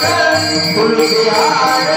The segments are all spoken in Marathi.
Gopal, Gopal,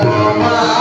Gopal,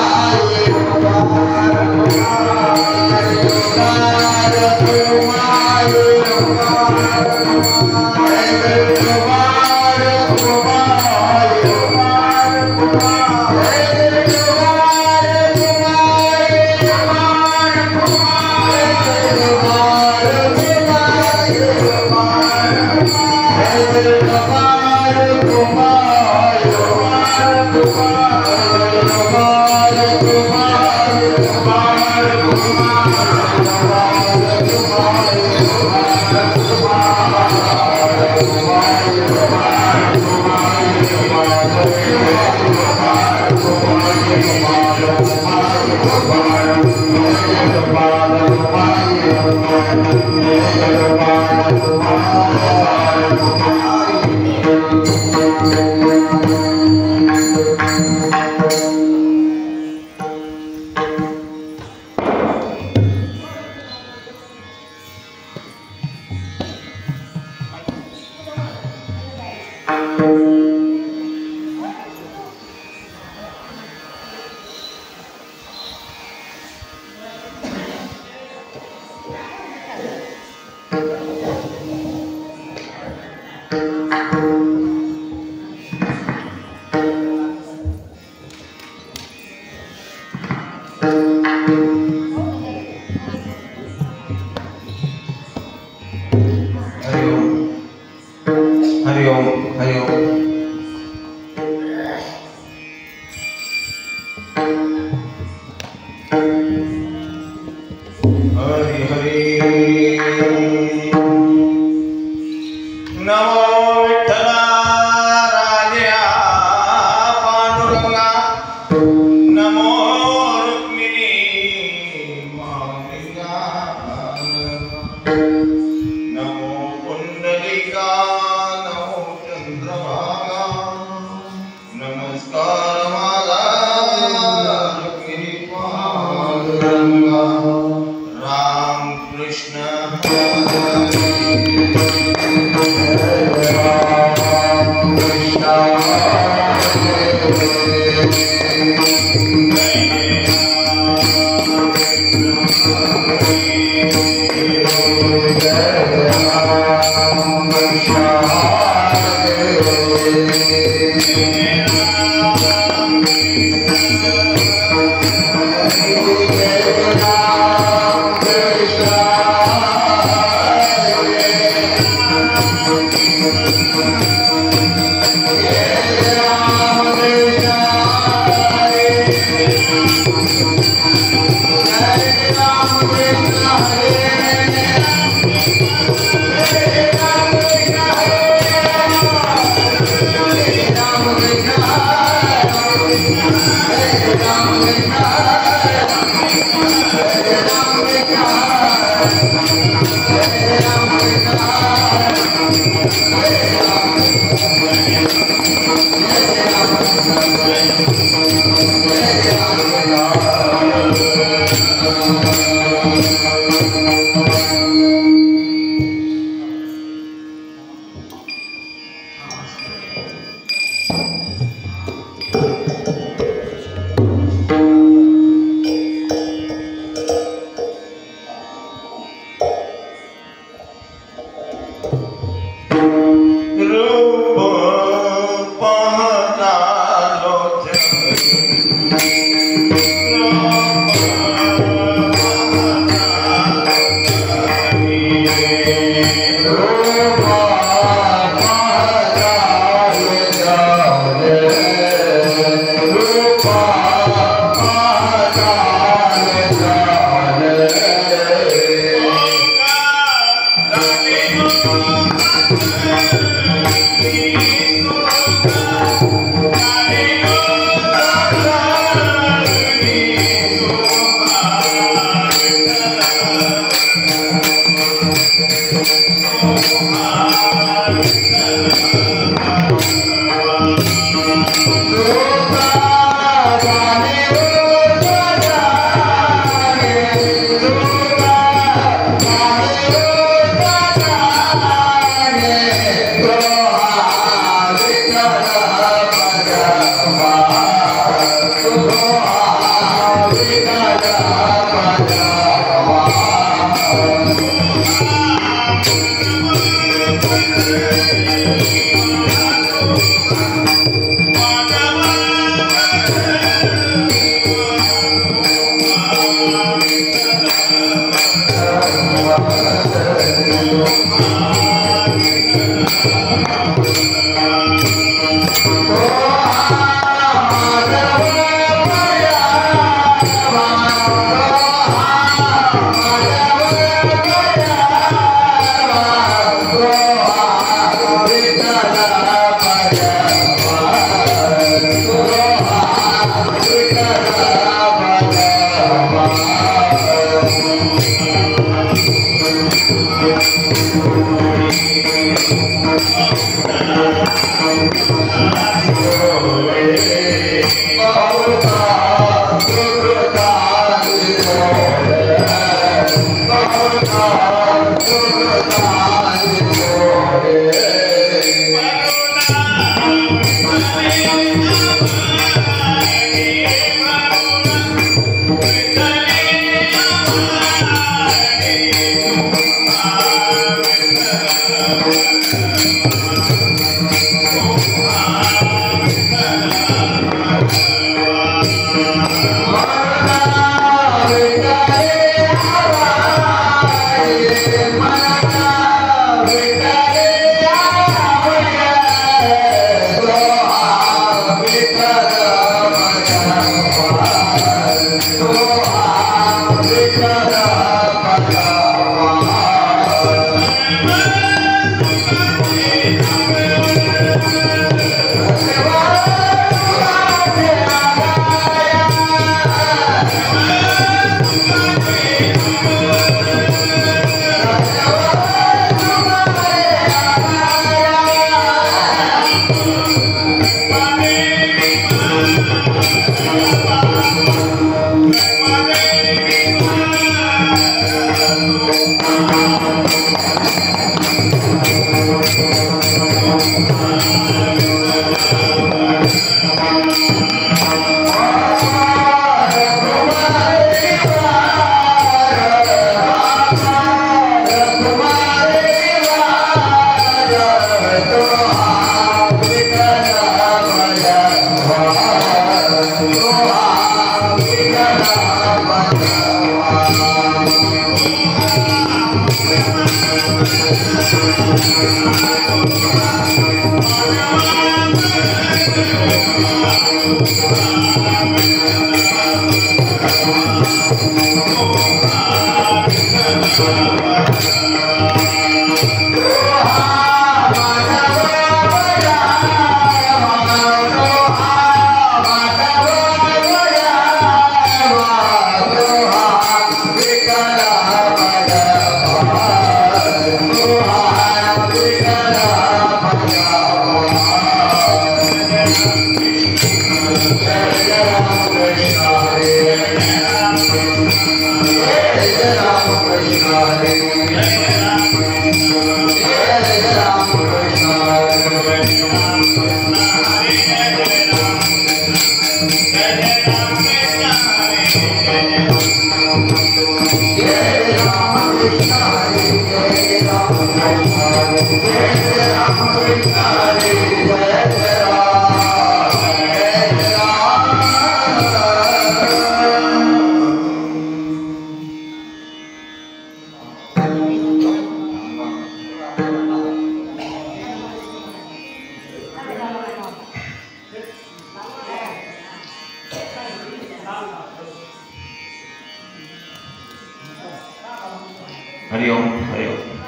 हरिओम हरिओम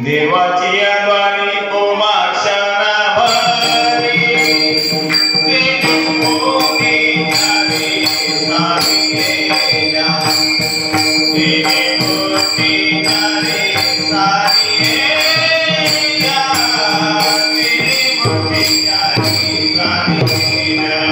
देवाची आवाणी ओमाक्षरा भरी देवी मोनी नारी सारिया देवी मोनी नारी सारिया देवी मोनी नारी सारिया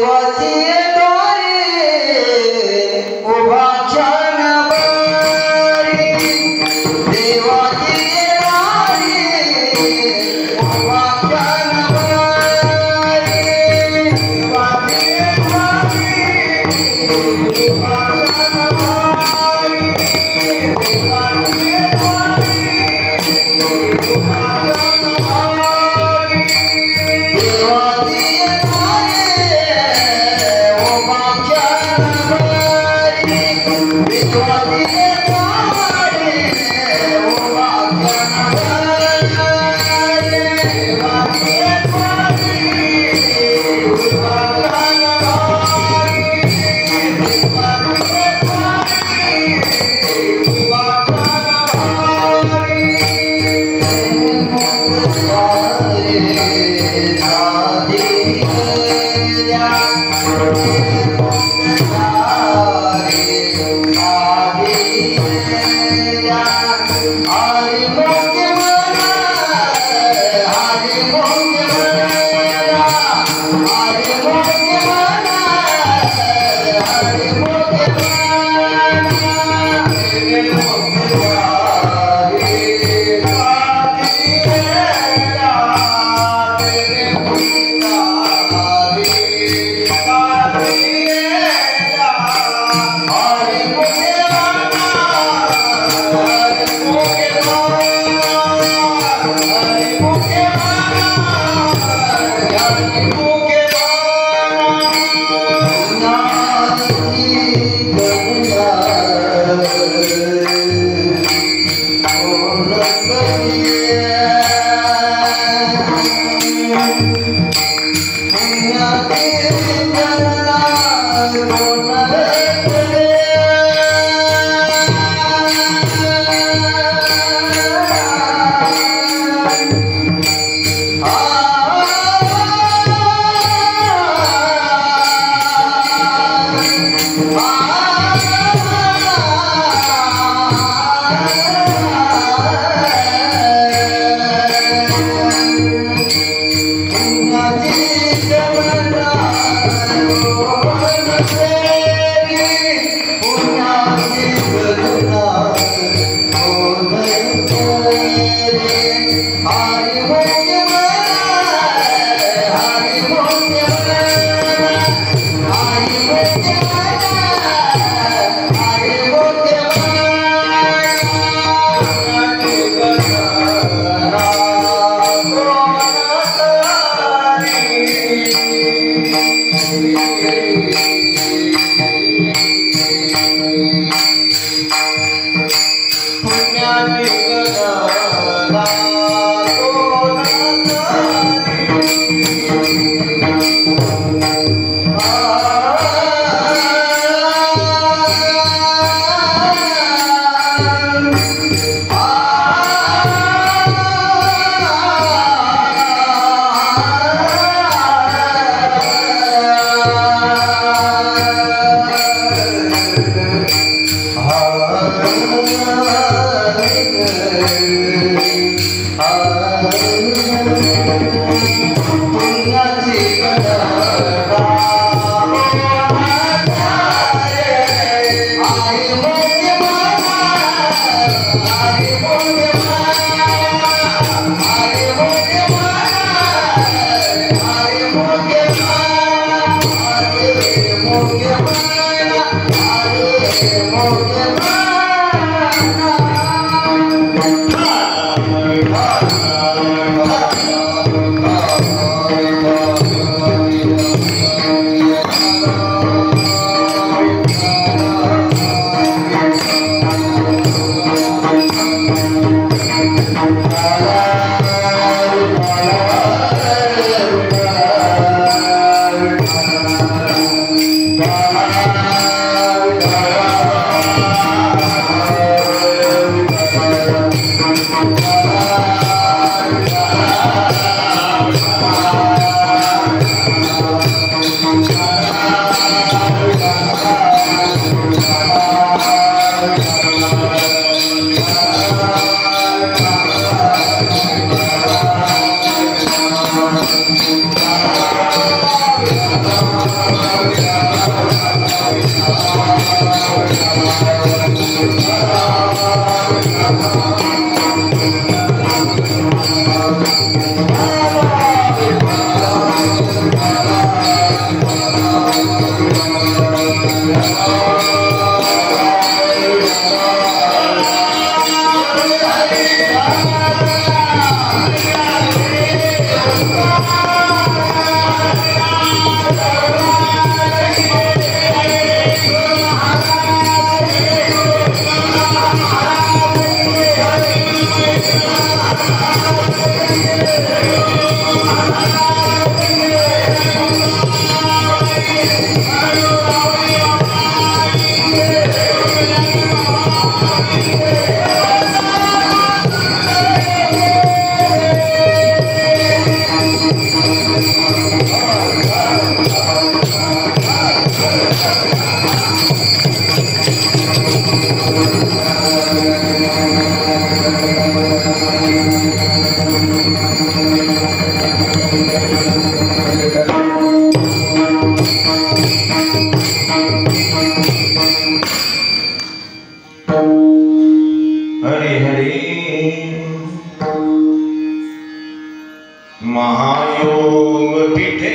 God. महायोग पीठे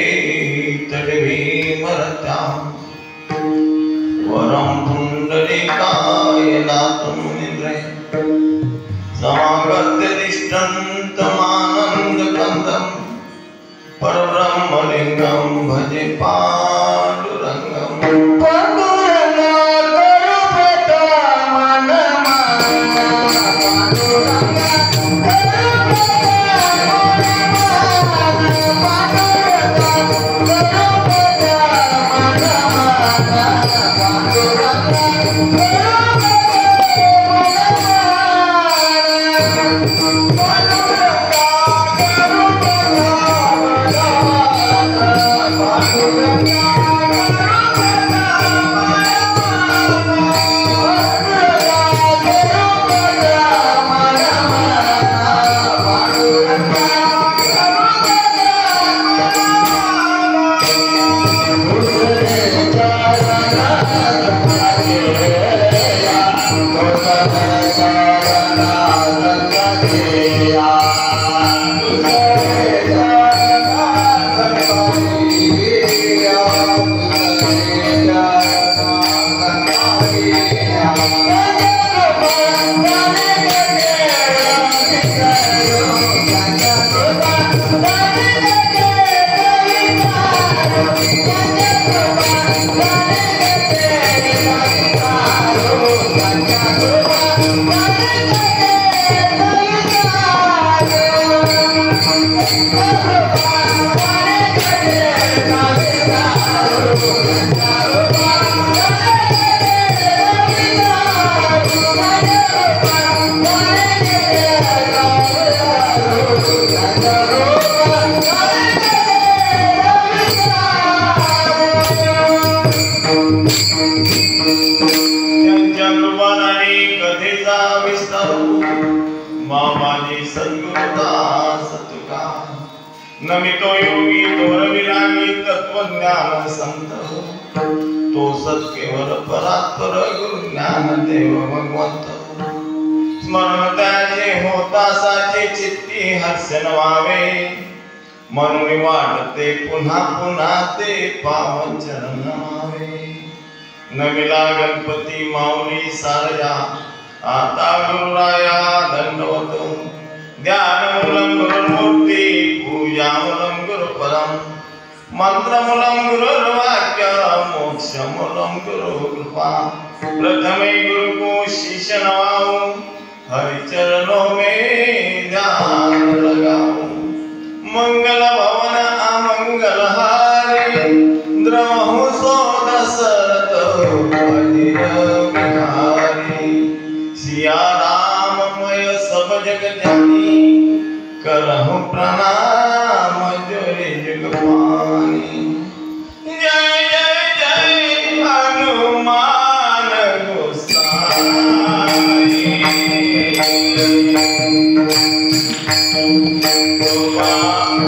तडवी मरता वरम पुंडलिकाय नातुम निद्रे समागत्य तिष्ठन्तमानन्द कंदम परब्रह्मलिंगम भजे पांडुरंगम नमितो योगी तोर विरागी तत्वज्ञान संत तो सत्केवल परात्पर गुरु ज्ञान देव भगवंत स्मरण त्याचे होता साचे चित्ती हर्ष नवावे म्हणून वाटते पुन्हा पुन्हा ते पावन चरण नमावे नमिला गणपती माऊली सारया आता गुरुराया दंडवतो ध्यानमूलं गुरुमूर्ति पूजामूलं गुरुपदं मंत्रमूलं गुरुर्वाक्य मोक्षमूलं गुरुकृपा प्रथमे गुरु को शिष्य नवाऊं हरिचरणों में ध्यान लगाऊं मंगल भवन अमंगल हारे द्रवहु सो दशरथ अजिर बिहारी सिया राममय सब जग जानी करहु प्रणाम जोरे जुग पानी जय जय जय हनुमान गोसाई गोपाल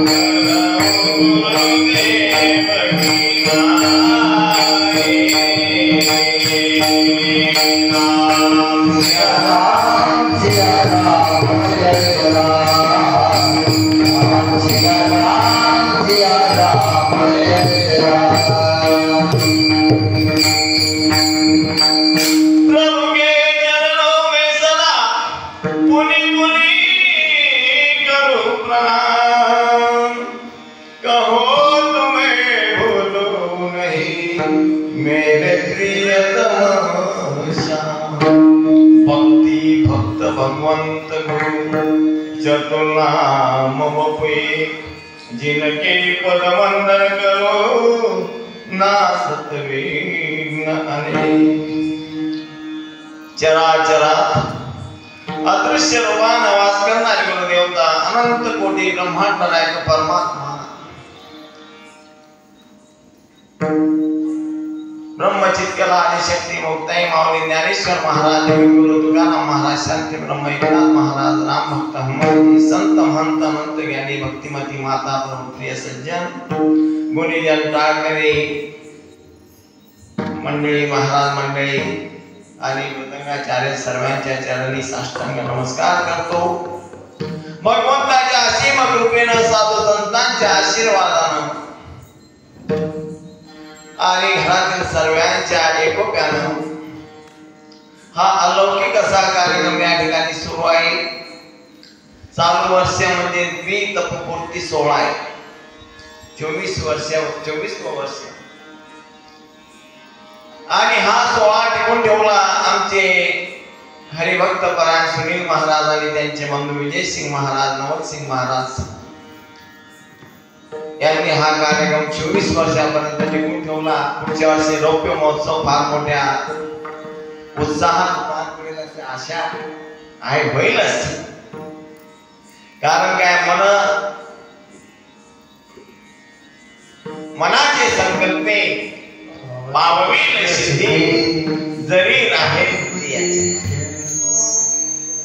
गुरुदेव की नाम भगवंत गुरु चतुर्नाम बपुए जिनके पद वंदन करो नासत विघ्न अनेक। चराचरात अदृश्य रूपाने वास करणारे गुरुदेवता अनंत कोटी ब्रह्मांड नायक परमात्मा ब्रह्मचित्कला आदिशक्ती मुक्ताई माऊली ज्ञानेश्वर महाराज गुरु तुकाराम महाराज शांती ब्रह्म एकनाथ महाराज राम भक्त हनुमानजी संत महंत अनंत ज्ञानी भक्तिमती माता प्रिय सज्जन गुणीजन टाळकरी मंडळी महाराज मंडळी आणि मृदंगाचार्य सर्वांच्या चरणी साष्टांग नमस्कार करतो। भगवंताच्या असीम कृपेने साधू संतांच्या आशीर्वादाने आणि घरातील सर्वांच्या एकोप्याने हा अलौकिक असा कार्यक्रम या ठिकाणी सुरू आहे। चालू वर्ष म्हणजे द्वितपपूर्ती सोहळा आहे। 24 वर्ष आणि हा सोहळा टिकून ठेवला आमचे हरिभक्त परायण सुनील महाराज आणि त्यांचे बंधू विजय सिंग महाराज नवल सिंग महाराज यांनी हा कार्यक्रम 24 वर्षापर्यंत टिकून ठेवला। पुढच्या वर्षी रौप्य महोत्सव फार मोठ्या उत्साहात पार पडेल अशी आशा आहे, होईलच। कारण काय मनाचे संकल्पे पाववील सिद्धी जरी राहे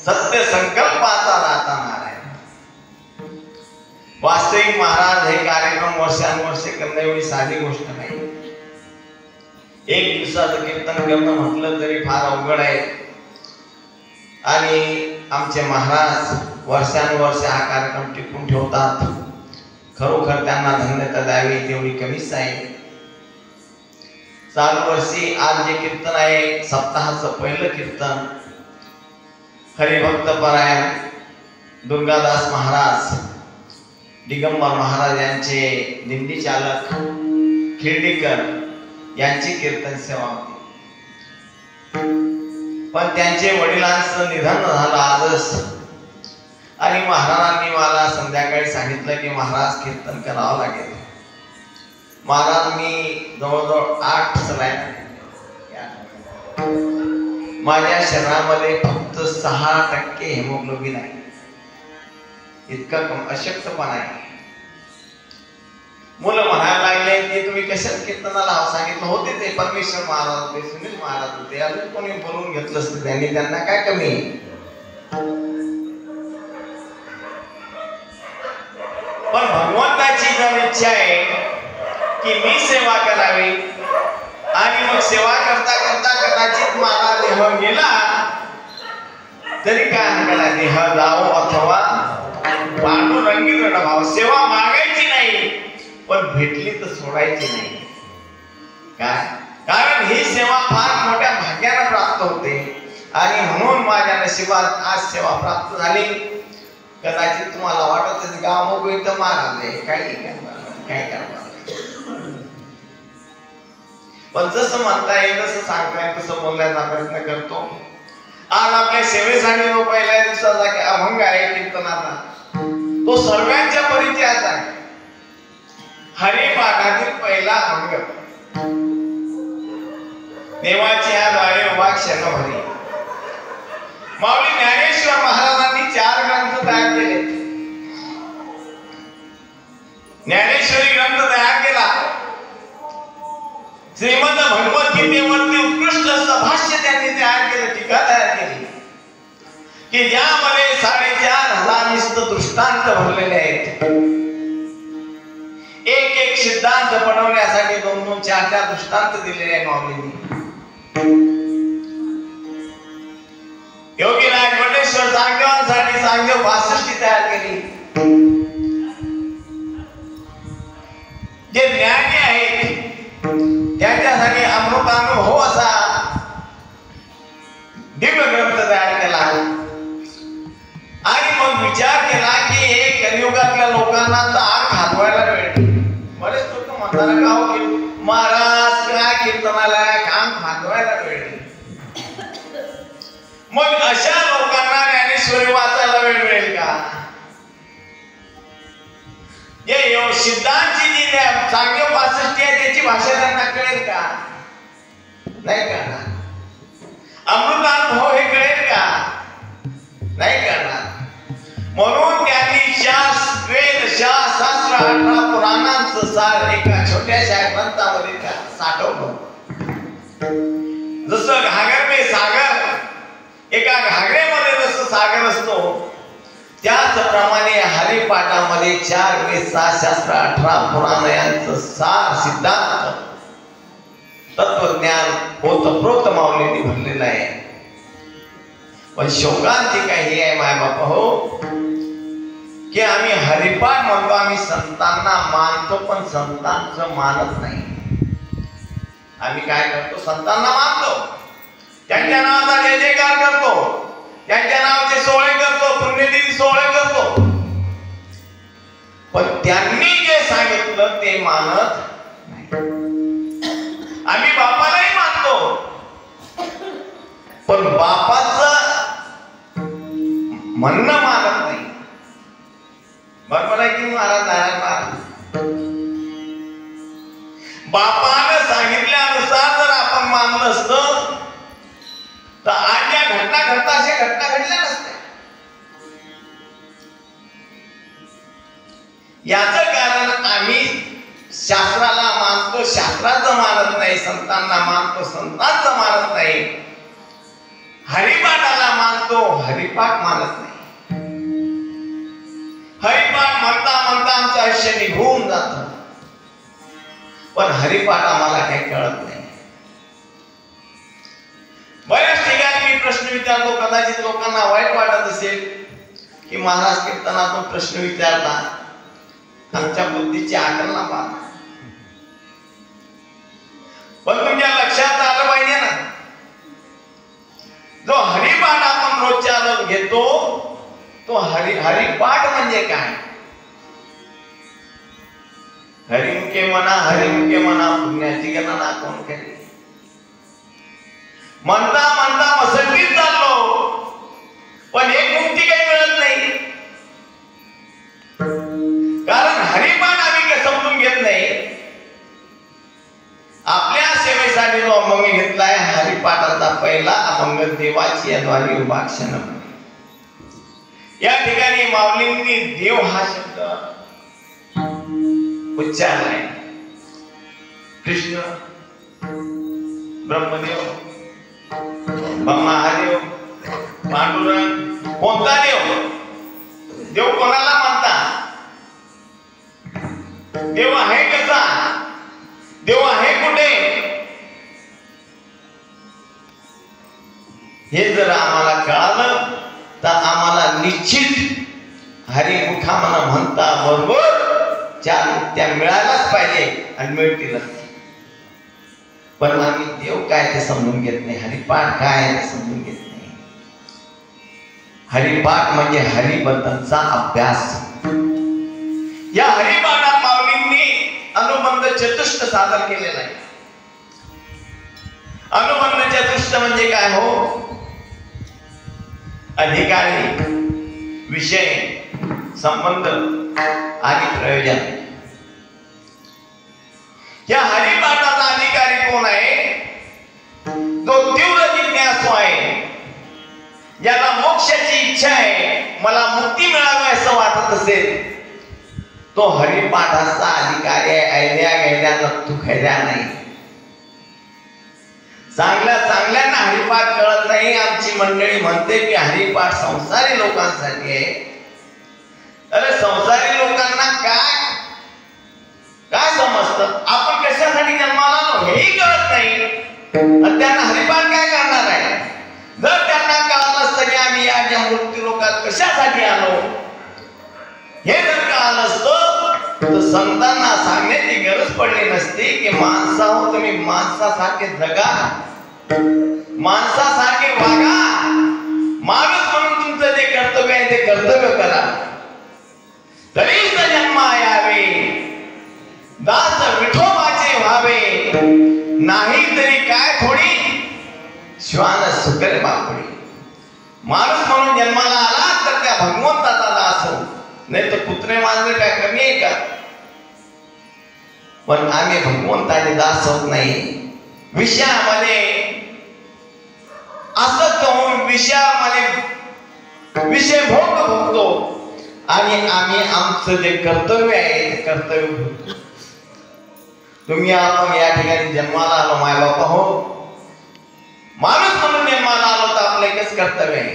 सत्य संकल्पाचा राहता नारायण। वास्तविक महाराज हे कार्यक्रम वर्षानुवर्षे करणे एवढी साधी गोष्ट नाही। एक दिवसाचं कीर्तन करणं म्हटलं तरी फार अवघड आहे आणि आमचे महाराज वर्षानुवर्ष हा कार्यक्रम टिकून ठेवतात। खरोखर त्यांना धन्यता द्यावी तेवढी कमीच आहे। चालू वर्षी आज जे कीर्तन आहे सप्ताहाचं पहिलं कीर्तन हरिभक्त परायण दुर्गादास महाराज दिगंबर महाराज यांचे दिंडी चालक खिर्डीकर यांची कीर्तन सेवा होती, पण त्यांचे वडिलांचं निधन झालं आजच आणि महाराजांनी मला संध्याकाळी सांगितलं की महाराज कीर्तन करावं लागेल। महाराज मी जवळजवळ 8 सलाईन माझ्या शरीरामध्ये फक्त 6% हेमोग्लोबिन आहे, इतका अशक्तपणा आहे। मुलं म्हणायला लागले की तुम्ही कशात कीर्तनाला सांगितलं होते ते परमेश्वर महाराज होते सुनील महाराज होते अजून कोणी बोलून घेतलं असतं त्यांनी, त्यांना काय कमी। पण भगवंताची जर इच्छा आहे की मी सेवा करावी आणि मग सेवा करता करता कदाचित माझा देह गेला तरी काय हरकत, देह जाओ अथवा पांडुरंगी भाव सेवा मागायची नाही पण भेटली तर सोडायची नाही। काय कारण ही सेवा फार मोठ्या भाग्याने प्राप्त होते आणि म्हणून माझ्या नशिबात आज सेवा प्राप्त झाली। कदाचित तुम्हाला वाटत असेल गाव मोकळी तर माराले काय करणार, पण जसं म्हणता येईल तसं सांगता येईल तसं बोलण्याचा प्रयत्न करतो। आज आपल्या सेवेसाठी जो पहिल्या दिवसाचा अभंग आहे कीर्तनाचा तो सर्वांच्या परिचयाचा आहे। हरिपाठातील पहिला अभंग देवाची या द्वारे उभा क्षण भरी। माऊली ज्ञानेश्वर महाराजांनी 4 ग्रंथ तयार केले। ज्ञानेश्वरी ग्रंथ तयार केला, श्रीमद भगवद्गीतेवरती उत्कृष्ट असं भाष्य त्यांनी तयार केलं, टीका तयार केली की ज्यामध्ये 4,500 दृष्टांत भरलेले आहेत। एक सिद्धांत पटवण्यासाठी 2-2, 4-4 दृष्टांत दिलेले आहे माऊलींनी। परमेश्वर चांगदेवांसाठी चांगदेव 62 तयार केली. जे ज्ञानी आहेत त्यांच्यासाठी अमृतानुभव असा दिव्य ग्रंथ तयार केला. आणि मग विचार केला की हे कलियुगातल्या लोकांना तार खातवायला मिळते. बरेच लोक म्हणतात का हो की महाराज काय कीर्तनाला काम खातवायला मिळते. मग अशा लोकांना ज्ञानेश्वरी वाचायला वेळ मिळेल का? हे सिद्धांतची जी चांगदेव 62 आहे त्याची भाषा त्यांना कळेल का? नाही कळणार. अमृतानुभव हे कळेल का? नाही कळणार. म्हणून त्यांनी 4 वेद शास्त्र 18 पुराणांचं सार एका छोट्याशा ग्रंथामध्ये साठवलं. जसं घागर में सागर, एका घागरेमध्ये जसं सागर असतो त्याचप्रमाणे हरिपाठामध्ये 4 वेद 6 शास्त्र 18 पुराण यांचं सार सिद्धांत तत्वज्ञान ओतप्रोत माऊलींनी भरलेलं आहे. पण शोकांती काय ही आहे माय बाप हो की आम्ही हरिपाठ म्हणतो, आम्ही संतांना मानतो पण संतांचं मानत नाही. आम्ही काय करतो? संतांना मानतो, त्यांच्या नावाचा जय जयकार करतो, त्यांच्या नावाचे सोहळे करतो, पुण्यतिथी सोहळे करतो. पण त्यांनी जे सांगितलं ते मानत नाही. आम्ही बापालाही मानतो पण बापाचं म्हणणं मानत नाही. बरोबर आहे की महाराज नारायण? बापाने सांगितल्यानुसार जर आपण मानलं असतं तर आज ज्या घटना घडतात अशा घटना घडल्या नसत्या. याचं कारण आम्ही शास्त्राला मानतो, शास्त्राचं मानत नाही. संतांना मानतो, संतांचं मानत नाही. हरिपाठाला मानतो, हरिपाठ मानत नाही. हरिपाठ म्हणता म्हणता आमचं आयुष्य निघून जातं पण हरिपाठ आम्हाला काही कळत नाही. बऱ्याच ठिकाणी मी प्रश्न विचारतो, कदाचित लोकांना वाईट वाटत असेल की महाराज कीर्तनातून प्रश्न विचारता, आमच्या बुद्धीची आकल ना पाहता. पण तुमच्या लक्षात आलं पाहिजे ना, जो हरिपाठ आपण रोजच्या रोज घेतो तो हरिपाठ म्हणजे काय? हरिमुखे म्हणा पुण्याची गणना कोण केली? म्हणता म्हणता मसंगीत चाललो पण एक मुक्ती काही मिळत नाही. कारण हरिपाठ आम्ही समजून घेत नाही. आपल्या सेवेसाठी जो अभंग घेतलाय हरिपाठाचा पहिला अभंग देवाची अद्वारी उपाक्षण. या ठिकाणी माऊलींनी देव हा शब्द उच्चारलाय. कृष्ण, ब्रह्मदेव, महादेव, पांडुरंग, कोणता देव? देव कोणाला म्हणतात? देव आहे कसा? देव आहे कुठे? हे जर आम्हाला कळालं तर आम्हाला निश्चित हरिमुखा म्हणता बरोबर 4 मुक्त्या मिळायलाच पाहिजे आणि मिळतीलच. पण आम्ही देव काय ते समजून घेत नाही, हरिपाठ काय ते समजून घेत नाही. हरिपाठ म्हणजे हरिबद्दलचा अभ्यास. या हरिपाठात माऊलींनी अनुबंध चतुष्ट सादर केलेला आहे. अनुबंध चतुष्ट म्हणजे काय हो? अधिकारी, विषय, संबंध आणि प्रयोजन. या हरिपाठाचा अधिकारी कोण आहे? जो तीव्र जिज्ञासू आहे, ज्याला मोक्षाची इच्छा आहे, मला मुक्ती मिळावी असं वाटत असेल तो हरिपाठाचा अधिकारी आहे. ऐल्या गेल्यानं तू खऱ्या नाही. चांगल्यांना हरिपाठ कळत नाही. आमची मंडळी म्हणते की हरिपाठ संसारी लोकांसाठी आहे. अरे संसारी लोकांना काय समजतं? आपण कशासाठी जन्माला आलो हेही कळत नाही आणि त्यांना हरिपाठ काय करणार आहे? जर त्यांना कळत असतं की आम्ही या कशासाठी आलो हे जर का आलं असतं तर संतांना सांगण्याची गरज पडली नसती की माणसाहो तुम्ही माणसासारखे जगा, माणसासारखे वागा, माणूस म्हणून तुमचं जे कर्तव्य आहे ते कर्तव्य करा. तरीच जन्म यावे, दास विठोबाचे व्हावे, नाही तरी काय थोडी श्वान सुकर बापडी. माणूस म्हणून जन्माला आला तर त्या भगवंताचा दास हो, नाही तर कुत्रे मांजरे काय कमी आहे का? पण आम्ही भगवंताचे दास होत नाही. विषयामध्ये असं होऊन विषयामध्ये विषय भोगतो आणि आम्ही आमचं जे कर्तव्य आहे ते कर्तव्य भोगतो. तुम्ही आपण या ठिकाणी जन्माला आलो माय बापा हो, माणूस म्हणून जन्माला आलो तर आपलं एकच कर्तव्य आहे.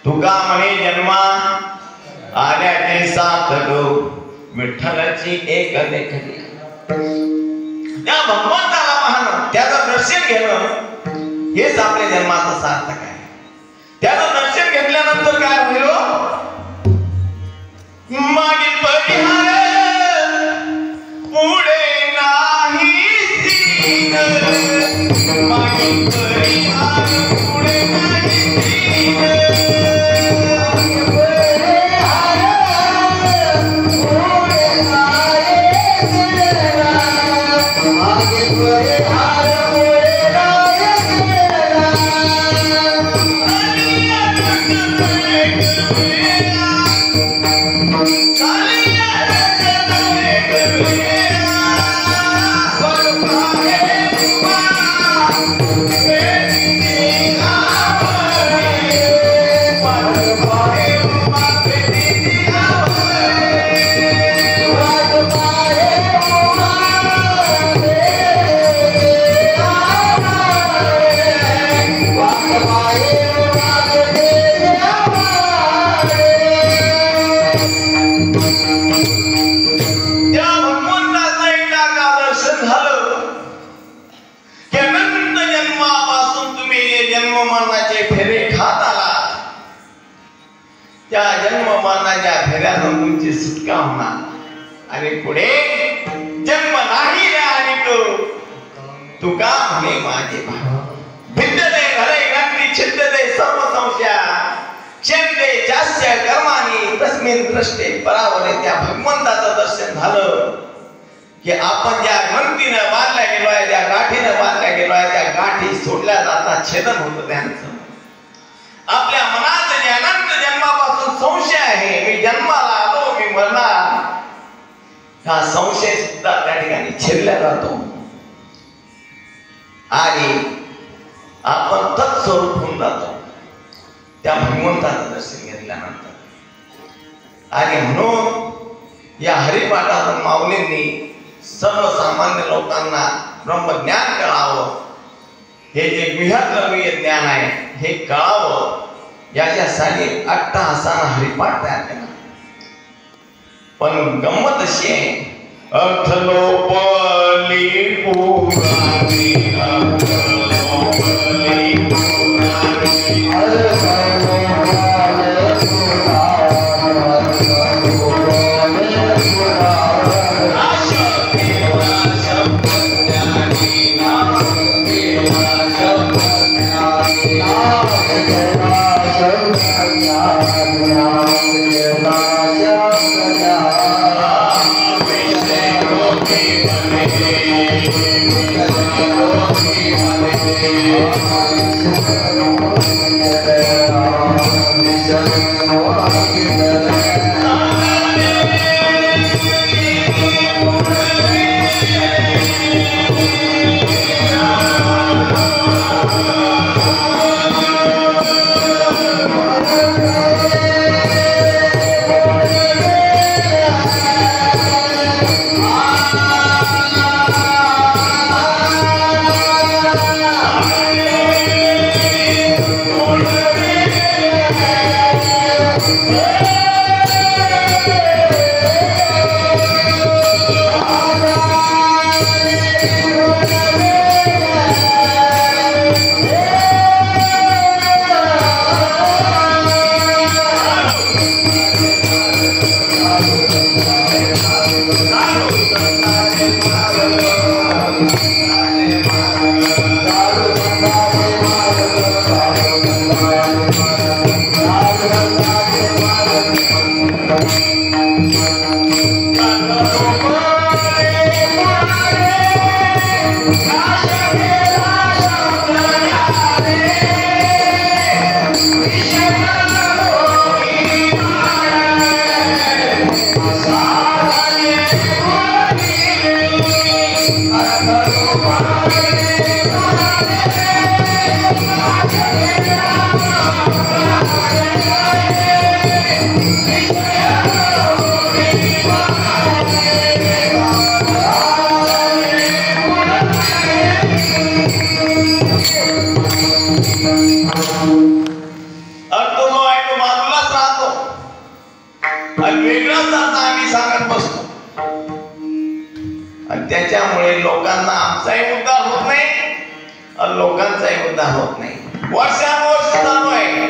तुका म्हणे जन्मा आल्याचे साथ गो, विठ्ठलाची एक देखणी. त्या भगवंताला पाहणं, त्याचं दर्शन घेणं हेच आपल्या जन्माचं सार्थक आहे. त्याचं दर्शन घेतल्यानंतर काय होईल? मागे परिहार पुढे नाही सीन, मागे परिहार पुढे नाही सीन. तुमची सुटका होणार आणि पुढे जन्म नाही आणि तुका म्हणे माझे भिद्यते घरे घंटी छिद्यते सर्व संशया क्षेत्रे जास्य कर्मानी तस्मिन् दृष्टे परावरे. त्या भगवंताचं दर्शन झालं की आपण ज्या गंतीनं बांधल्या गेलो आहे, त्या गाठीनं बांधल्या गेलो आहे, त्या गाठी सोडल्या जातात, छेदन होतं त्यांचं. आपल्या मनात जे अनंत जन्मापासून संशय आहे, मी जन्माला आलो मी मरणार, हा संशय सुद्धा त्या ठिकाणी छेदला जातो आणि आपण तत्स्वरूप होऊन जातो त्या भगवंताचं दर्शन घेतल्यानंतर. आणि म्हणून या हरिपाठातून माऊलींनी सर्वसामान्य लोकांना ब्रह्मज्ञान कळावं, हे जे विहरलवीय ज्ञान आहे हे कळावं, याच्यासाठी अट्टहासानं हरिपाठ तयार केला. पण गंमत अशी आहे, अर्थलोपली पुराणी, अर्थलोपली पुराणी, Thank you. त्याच्यामुळे लोकांना आमचाही उद्धार होत नाही आणि लोकांचाही उद्धार होत नाही. वर्षानुवर्ष चालू आहे.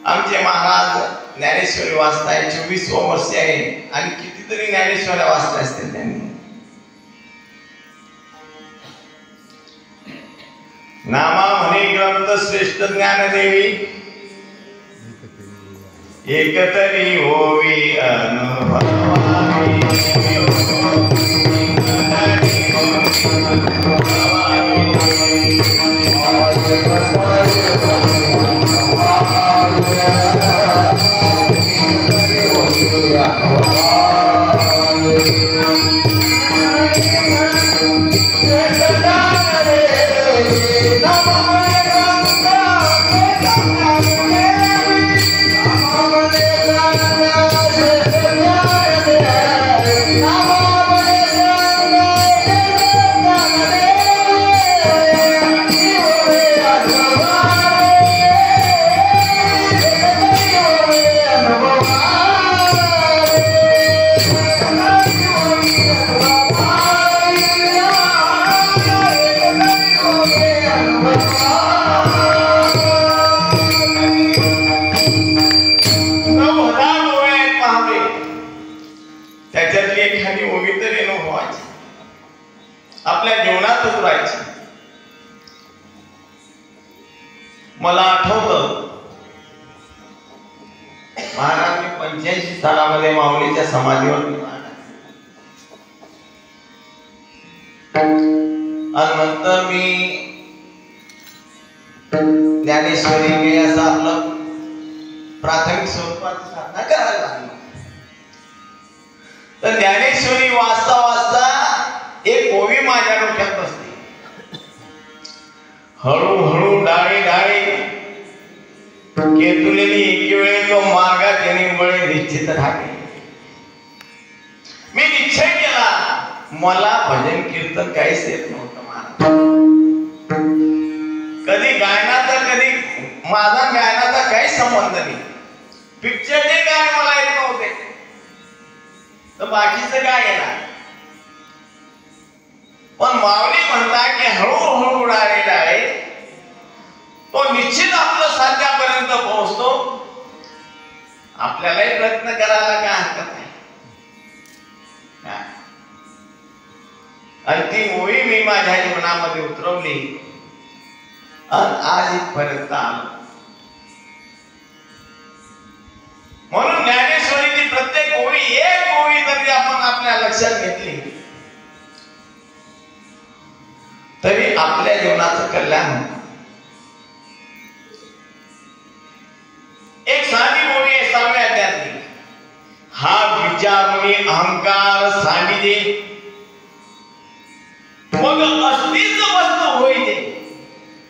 आमचे महाराज ज्ञानेश्वरी वाचताय, 24वे वर्ष आहे आणि कितीतरी ज्ञानेश्वऱ्या वाचल्या असतील त्यांनी. नामा म्हणे ग्रंथ श्रेष्ठ ज्ञानदेवी, एकतरी होवी अनुभवावी. त्याच्यातली एखादी ओवी तरी अनुभवायची, आपल्या जीवनातच राहायची. मला आठवतं महाराज 85 सालामध्ये माऊलीच्या समाधीवर आणि नंतर मी ज्ञानेश्वरी मी असं आपलं प्राथमिक स्वरूपात साधना करायला लागलो. तर ज्ञानेश्वरी वाचता वाचता एक ओवी माझ्या डोक्यात बसली. हळूहळू डाळे डाळे केतुलेली एके वेळे तो मार्गात येणे बळे निश्चित राहते. मी निश्चय केला, मला भजन कीर्तन काहीच येत नव्हतं. कधी गायनाचा कधी माझा गायनाचा काही संबंध नाही. पिक्चरचे गाणे मला येत नव्हते, तर बाकीचं काय येणार. पण माऊली म्हणता की हळूहळू डाळे डाळे तो निश्चित आपलं साध्यापर्यंत पोहोचतो. आपल्यालाही प्रयत्न करायला काय हरकत नाही. आणि ती ओळी मी माझ्या जीवनामध्ये उतरवली आणि आज इथपर्यंत आलो. म्हणून ज्ञानेश्वरीची प्रत्येक ओवी, एक ओवी जरी आपण आपल्या लक्षात घेतली तरी आपल्या जीवनाचं कल्याण होतं. एक साधी ओवी आहे 6व्या अध्यायातली. हा विचारुनी अहंकार सांगिते, मग अस्तित्व वस्तू होईते.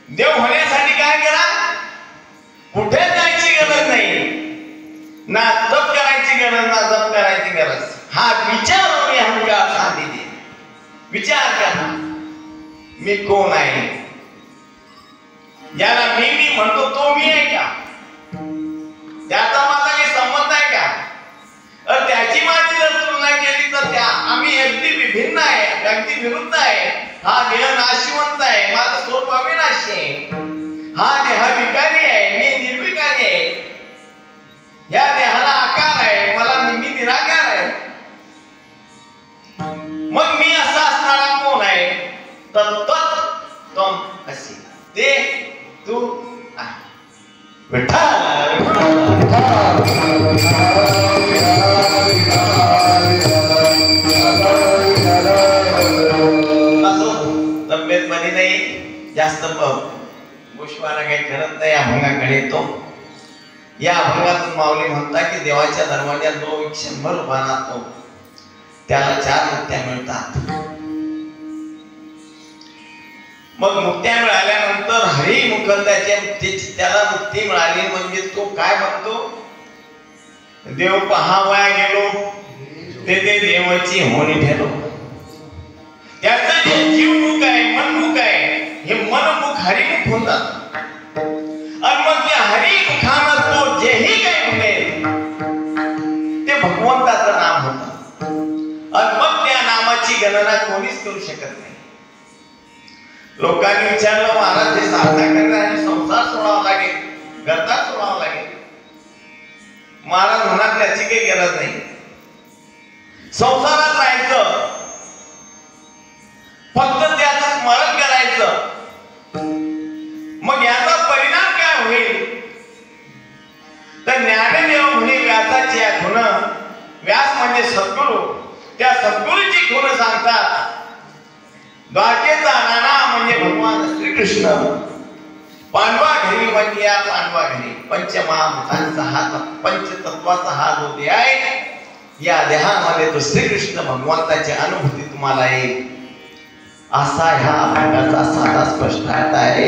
देव होण्यासाठी काय करा, कुठे जायची गरज नाही, ना जप करायची गरज ना जप करायची गरज. हा विचार अहंकार सांगिते. विचार करा मी कोण आहे. ज्याला मी म्हणतो तो मी आहे का, त्याचा माझा काही संबंध आहे का. त्याची माझी जर तुलना केली तर त्या आम्ही अगदी विभिन्न आहे, अगदी विरुद्ध आहे. हा देह नाशिवंत आहे, माझं स्वरूप अविनाशी आहे. हा देह विकारी आहे, मी निर्विकारी आहे. या देहाला आकार आहे, मला मी निराकार आहे. मग मी असा असणारा कोण आहे, तर ते तू विठ्ठल तब्येत बरी नाही, जास्त गोष्वाला काही करत नाही, अभंगाकडे येतो. या अभंगातून माऊली म्हणता की देवाच्या दरवाज्यात जो 100 उभा राहतो त्याला 4 मुक्त्या मिळतात. मग मुक्त्या मिळाल्यानंतर हरी त्याला मुक्ती मिळाली म्हणजे तो काय म्हणतो, देव पहावया गेलो ते देवाची होणी ठेलो. त्याचं जे जीवमुख आहे, मनमुख आहे, हे मनमुख हरिमुख होतात. आणि मग त्या हरिमुखानं तो जेही काही म्हणेल ते भगवंताचं नाम होतं. आणि मग त्या नामाची गणना कोणीच करू शकत नाही. लोकांनी विचारलं, महाराज जे साधना करणार आणि संसार सोडावा लागेल, घरदार सोडावा लागेल. महाराज म्हणणार त्याची काही गरज नाही, संसारात राहायचं, फक्त त्याचं स्मरण करायचं. मग याचा परिणाम काय होईल तर ज्ञानदेव म्हणे व्यासाची खुण, व्यास म्हणजे सद्गुरू, त्या सद्गुरूची खुण सांगतात. द्वारकेचा नाना म्हणजे भगवान श्रीकृष्ण, पांडवा घरी म्हणजे या पांडवा घरी पंचमहाभूतांचा हा पंचतत्वाचा हा जो देह आहे, या देहामध्ये तो श्रीकृष्ण भगवंताची अनुभूती तुम्हाला येईल. असा ह्या अभंगाचा साधा स्पष्ट अर्थ आहे.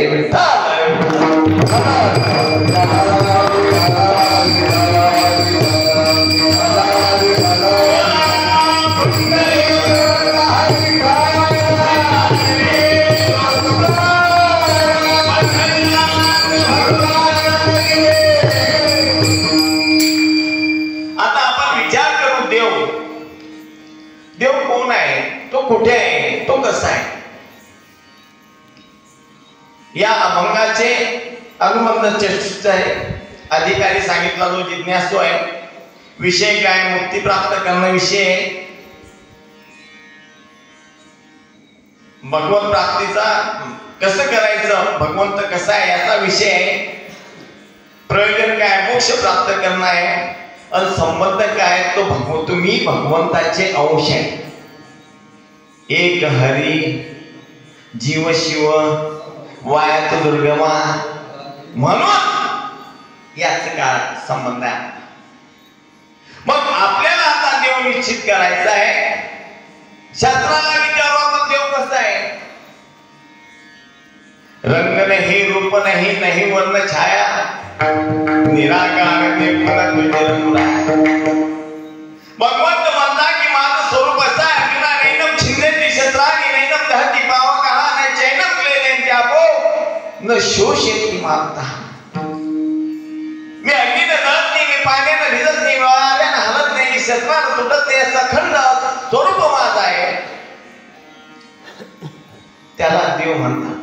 आता आपण विचार करू, देव कोण आहे, तो कुठे आहे, तो कसा आहे. या अभंगाचे अनुबंध चतुष्ट आहे. अधिकारी सांगितला जो जिज्ञासू आहे. विषय काय, मुक्ती प्राप्त करणे विषय आहे. भगवत प्राप्तीचा कसं करायचं, भगवंत कसा आहे याचा विषय आहे. प्रयोजन काय, मोक्ष प्राप्त करणं आहे. आणि संबंध काय, तो तुम्ही भगवंताचे अंश आहे. एक हरी जीव शिव वायात दुर्गमा, म्हणून याच काय संबंध आहे. मग आपल्याला आता देव निश्चित करायचा आहे. शास्त्राला विचारू आपण देव कसा आहे. रंग नाही, रूप नाही, नाही वर्ण छाया, निराकार निर्गुण तुझे. भगवंत म्हणता की माझं स्वरूप असं आहे, अर्जुना नैनम छिन्नेती शस्त्राणी नैनम दहती पावकः न चैनम क्लेदेन त्यापो न शोषेती मागता. मी अग्नीनं जळत नाही, मी पाण्यानं भिजत नाही, वाऱ्यानं हलत नाही, शस्त्रानं तुटत नाही, असा खंड स्वरूप माझं आहे. त्याला देव म्हणतात.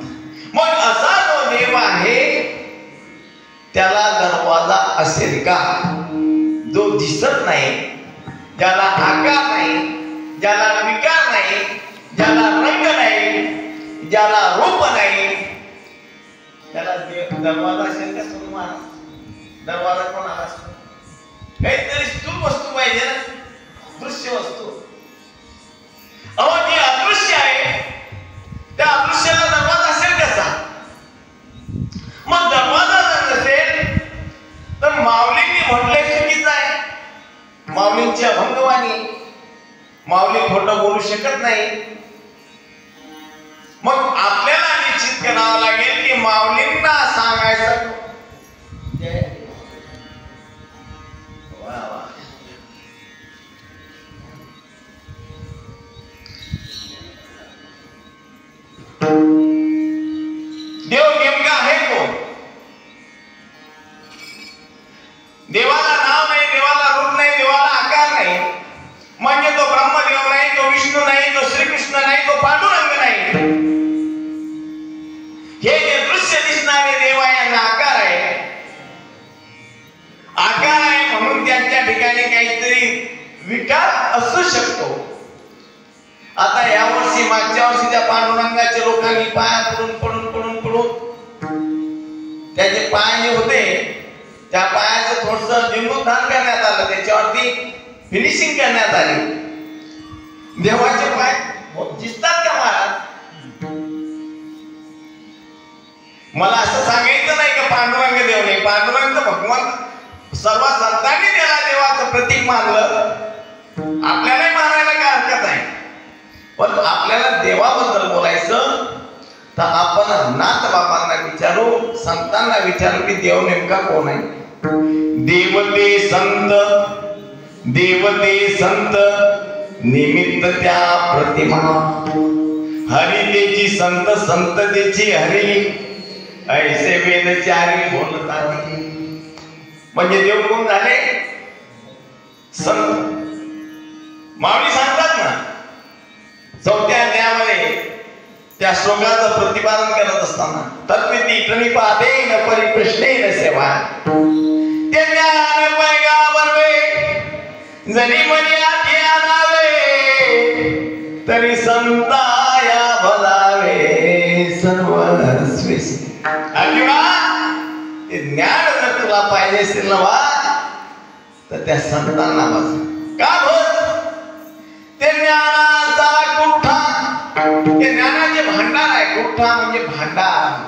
मग असा जो देव आहे त्याला दरवाजा असेल का, जो दिसत नाही, ज्याला आकार नाही, ज्याला विकार नाही, ज्याला रंग नाही, ज्याला रूप नाही, त्याला दरवाजा असेल का. सोडून दरवाजा कोणाला असतो, काहीतरी स्थूल वस्तू पाहिजे ना, दृश्य वस्तू. अहो जे अदृश्य आहे त्या अदृश्याला दरवाजा असेल कसा. मग दरवाजा जर नसेल तर माऊलींनी म्हटले चुकीचं आहे. माऊलींची अभंगवाणी, माऊली खोटं बोलू शकत नाही. मग आपल्याला निश्चित करावं लागेल की माऊलींना सांगायचं. देव नेमका आहे कोण. देवाला नाव नाही, देवाला रूप नाही, देवाला आकार नाही. म्हणजे तो ब्रह्मदेव नाही, तो विष्णू नाही, तो श्रीकृष्ण नाही, तो पांडुरंग नाही. हे जे दृश्य दिसणारे देव आहे यांना आकार आहे. आकार आहे म्हणून त्यांच्या ठिकाणी काहीतरी विकार असू शकतो. आता या वर्षी मागच्या वर्षी त्या पांडुरंगाच्या लोकांनी पाया पडून पडून पडून पडून त्या पायाचं थोडस जीर्णोद्धार करण्यात आलं, त्याच्यावरती फिनिशिंग करण्यात आली. देवाचे पाय दिसतात का महाराज? मला असं सांगायचं नाही का पांडुरंग देव नाही. पांडुरंग भगवान सर्व संतांनी त्याला देवाचं प्रतीक मानलं. आपल्यालाही मानायला काय हरकत आहे, पण आपल्याला देवाबद्दल बोलायचं तर आपण नाथ बाबांना विचारू, संतांना विचारू की देव नेमका कोण आहे. देवते संत, देवते संत निमित्त त्या प्रतिमा, हरितेची संत, संततेची हरी, ऐसे वेदचारी बोलतात. म्हणजे देव कोण झाले? संत. माऊली सांगतात ना 4थ्या अध्यायामध्ये त्या श्लोकाचं प्रतिपादन करत असताना, तत्विती प्रणिपातेन परिप्रश्नेन सेवा, ते ज्ञान पैगाबरवे जरी मनी आधी आणावे, तरी संताया भलावे सर्वस्वी. अर्जुना, ते ज्ञान जर तुला पाहिजे असेल ना वा, तर त्या संतांना बस. का बस? ते ज्ञानाचा गुठा, ते ज्ञानाचे भांडार आहे. गुठा म्हणजे भांडार.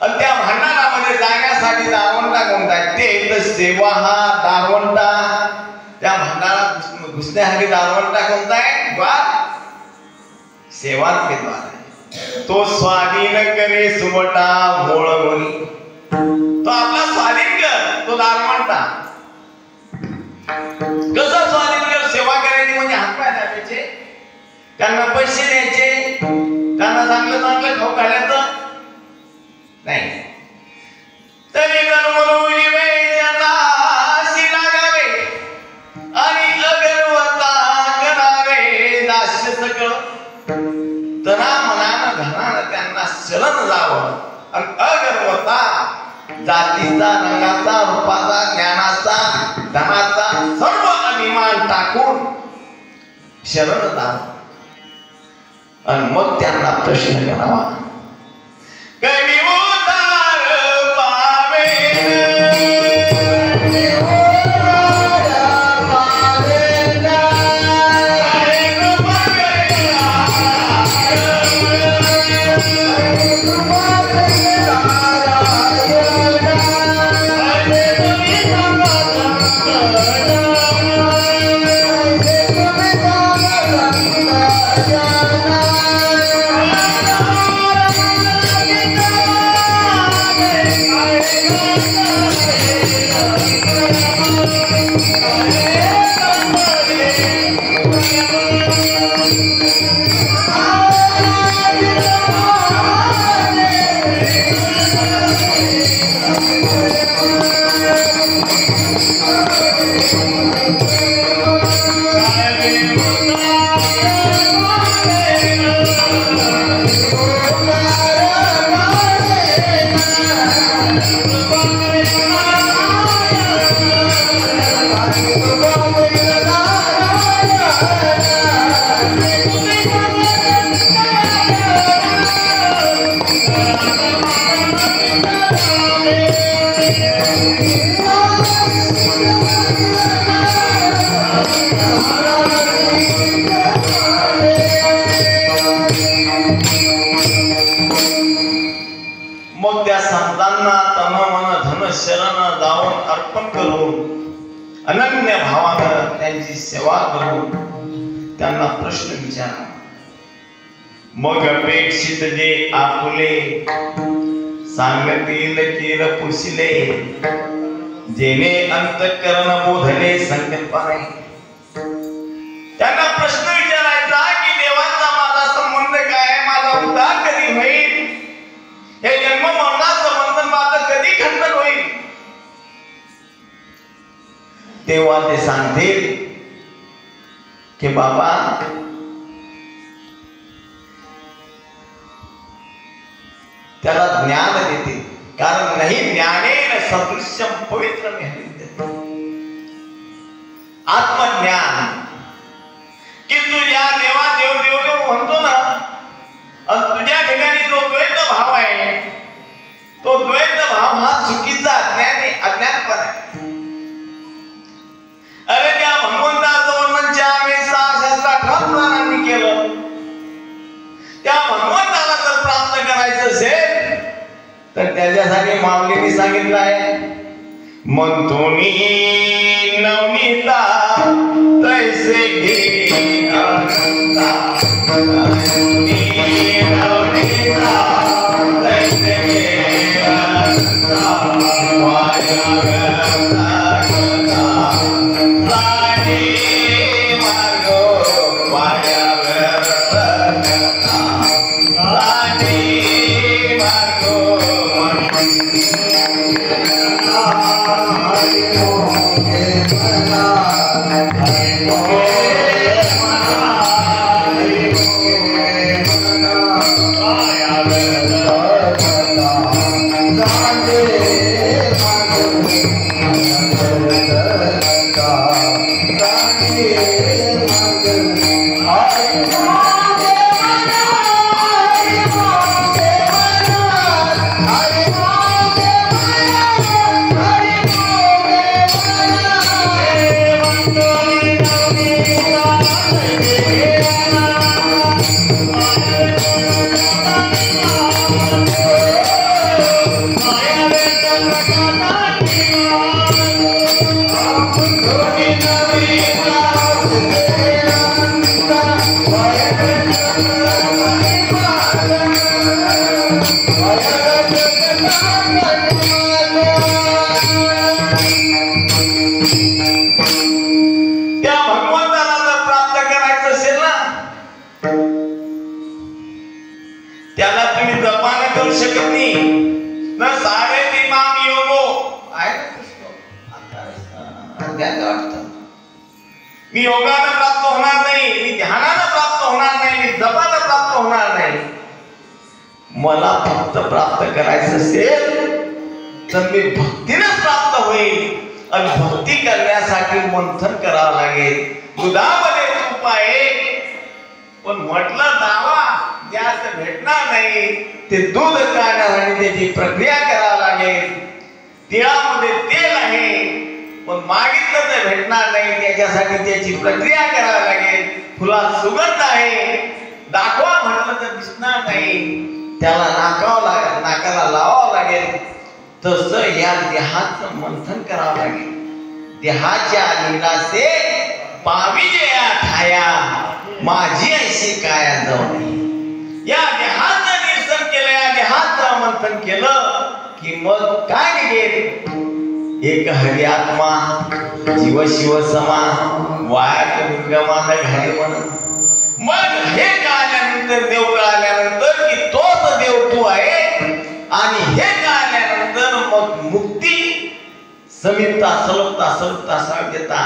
आणि त्या भांडारामध्ये जाण्यासाठी दारवंटा कोणता आहे? ते तर सेवा हा दारवंटा. त्या भांडारात घुसण्यासाठी दारवंटा कोणता आहे? द्वार. सेवा के द्वार आहे. तो स्वाधीन करे सुमटा मोळवणी, तो आपला स्वाधीन कर, तो दारवंटा. कसं स्वाधीन कर? सेवा करायची म्हणजे हातपाय दाबायचे, त्यांना पैसे द्यायचे, त्यांना चांगलं चांगलं खाऊ घालायचं नाही. तरी लागावे आणि अगरवता करावे दास्य सगळं. तना मनानं घरानं त्यांना शरण जावं. आणि अगरवता जातीचा, रंगाचा, रूपाचा, ज्ञानाचा, धनाचा सर्व अभिमान टाकून शरण जावं. आणि मग त्यांना प्रश्न करावा, कधी उतार पावे. मग त्या संतांना तन मन धन शरण जाऊन अर्पण करून अनन्य भावानं त्यांची सेवा करून त्यांना प्रश्न विचारा. मग अपेक्षित जे आपुले सांगतील केल पुसले, जेणे अंतःकरण बोधले संकल्पने. त्यांना प्रश्न विचारायचा की देवाचा माझा संबंध काय, माझा उद्धार कधी होईल, हे जन्म मरणाचं बंधन माझं कधी खंडन होईल. तेव्हा ते सांगतील की बाबा त्याला ज्ञान देते, कारण नाही ज्ञानेन सदृश्यम पवित्र आत्मज्ञान. की तुझ्या देवा देव देव देव म्हणतो ना, तुझ्या ठिकाणी जो द्वैत भाव आहे, तो द्वैत भाव हा चुकीचा, अज्ञानी करायचं असेल तर त्याच्यासाठी माऊलींनी सांगितलं आहे, म्हणतोनी नवनीता तैसे घे आनंदा, म्हणतोनी नवनीता तैसे घे आनंदा, वाया गंगा गंगा राणी मार्गो, वाया गंगा राणी मार्गो, त्याला तुम्ही जपाने करू शकत नाही ना, सारे ती नाम योगो आहे ना, मी योगाने प्राप्त होणार नाही, मी ध्यानाने प्राप्त होणार नाही, मी जपाने प्राप्त होणार नाही. मला फक्त प्राप्त करायचं असेल तर मी भक्तीनेच प्राप्त होईल आणि भक्ती करण्यासाठी मंथन करावं लागेल. दुधामध्ये तूप आहे पण म्हटलं दावा जास्त भेटणार नाही, ते दूध काढण्यासाठी त्याची प्रक्रिया करावी लागेल. तिळामध्ये तेल आहे पण मागितलं तर भेटणार नाही, त्याच्यासाठी त्याची प्रक्रिया करावी लागेल. फुलात सुगंध आहे, दाखवा म्हटलं तर दिसणार नाही, त्याला नाकाला लावावं लागेल. तसं या देहाचं मंथन करावं लागेल. देहाच्या लीलासे पाविजे ठाया, माझी ऐशी काया जाऊ. या देहाचं निरसन केलं, या देहाचं मंथन केलं की मग काय निघेल? एक हरी आत्मा जीव शिव समा, वाया दुर्गमात घाले म्हण. मग हे कळल्यानंतर, देव कळल्यानंतर की तोच देव तू आहे, आणि हे कळल्यानंतर मग मुक्ती समिता सलपता सलपता सावता,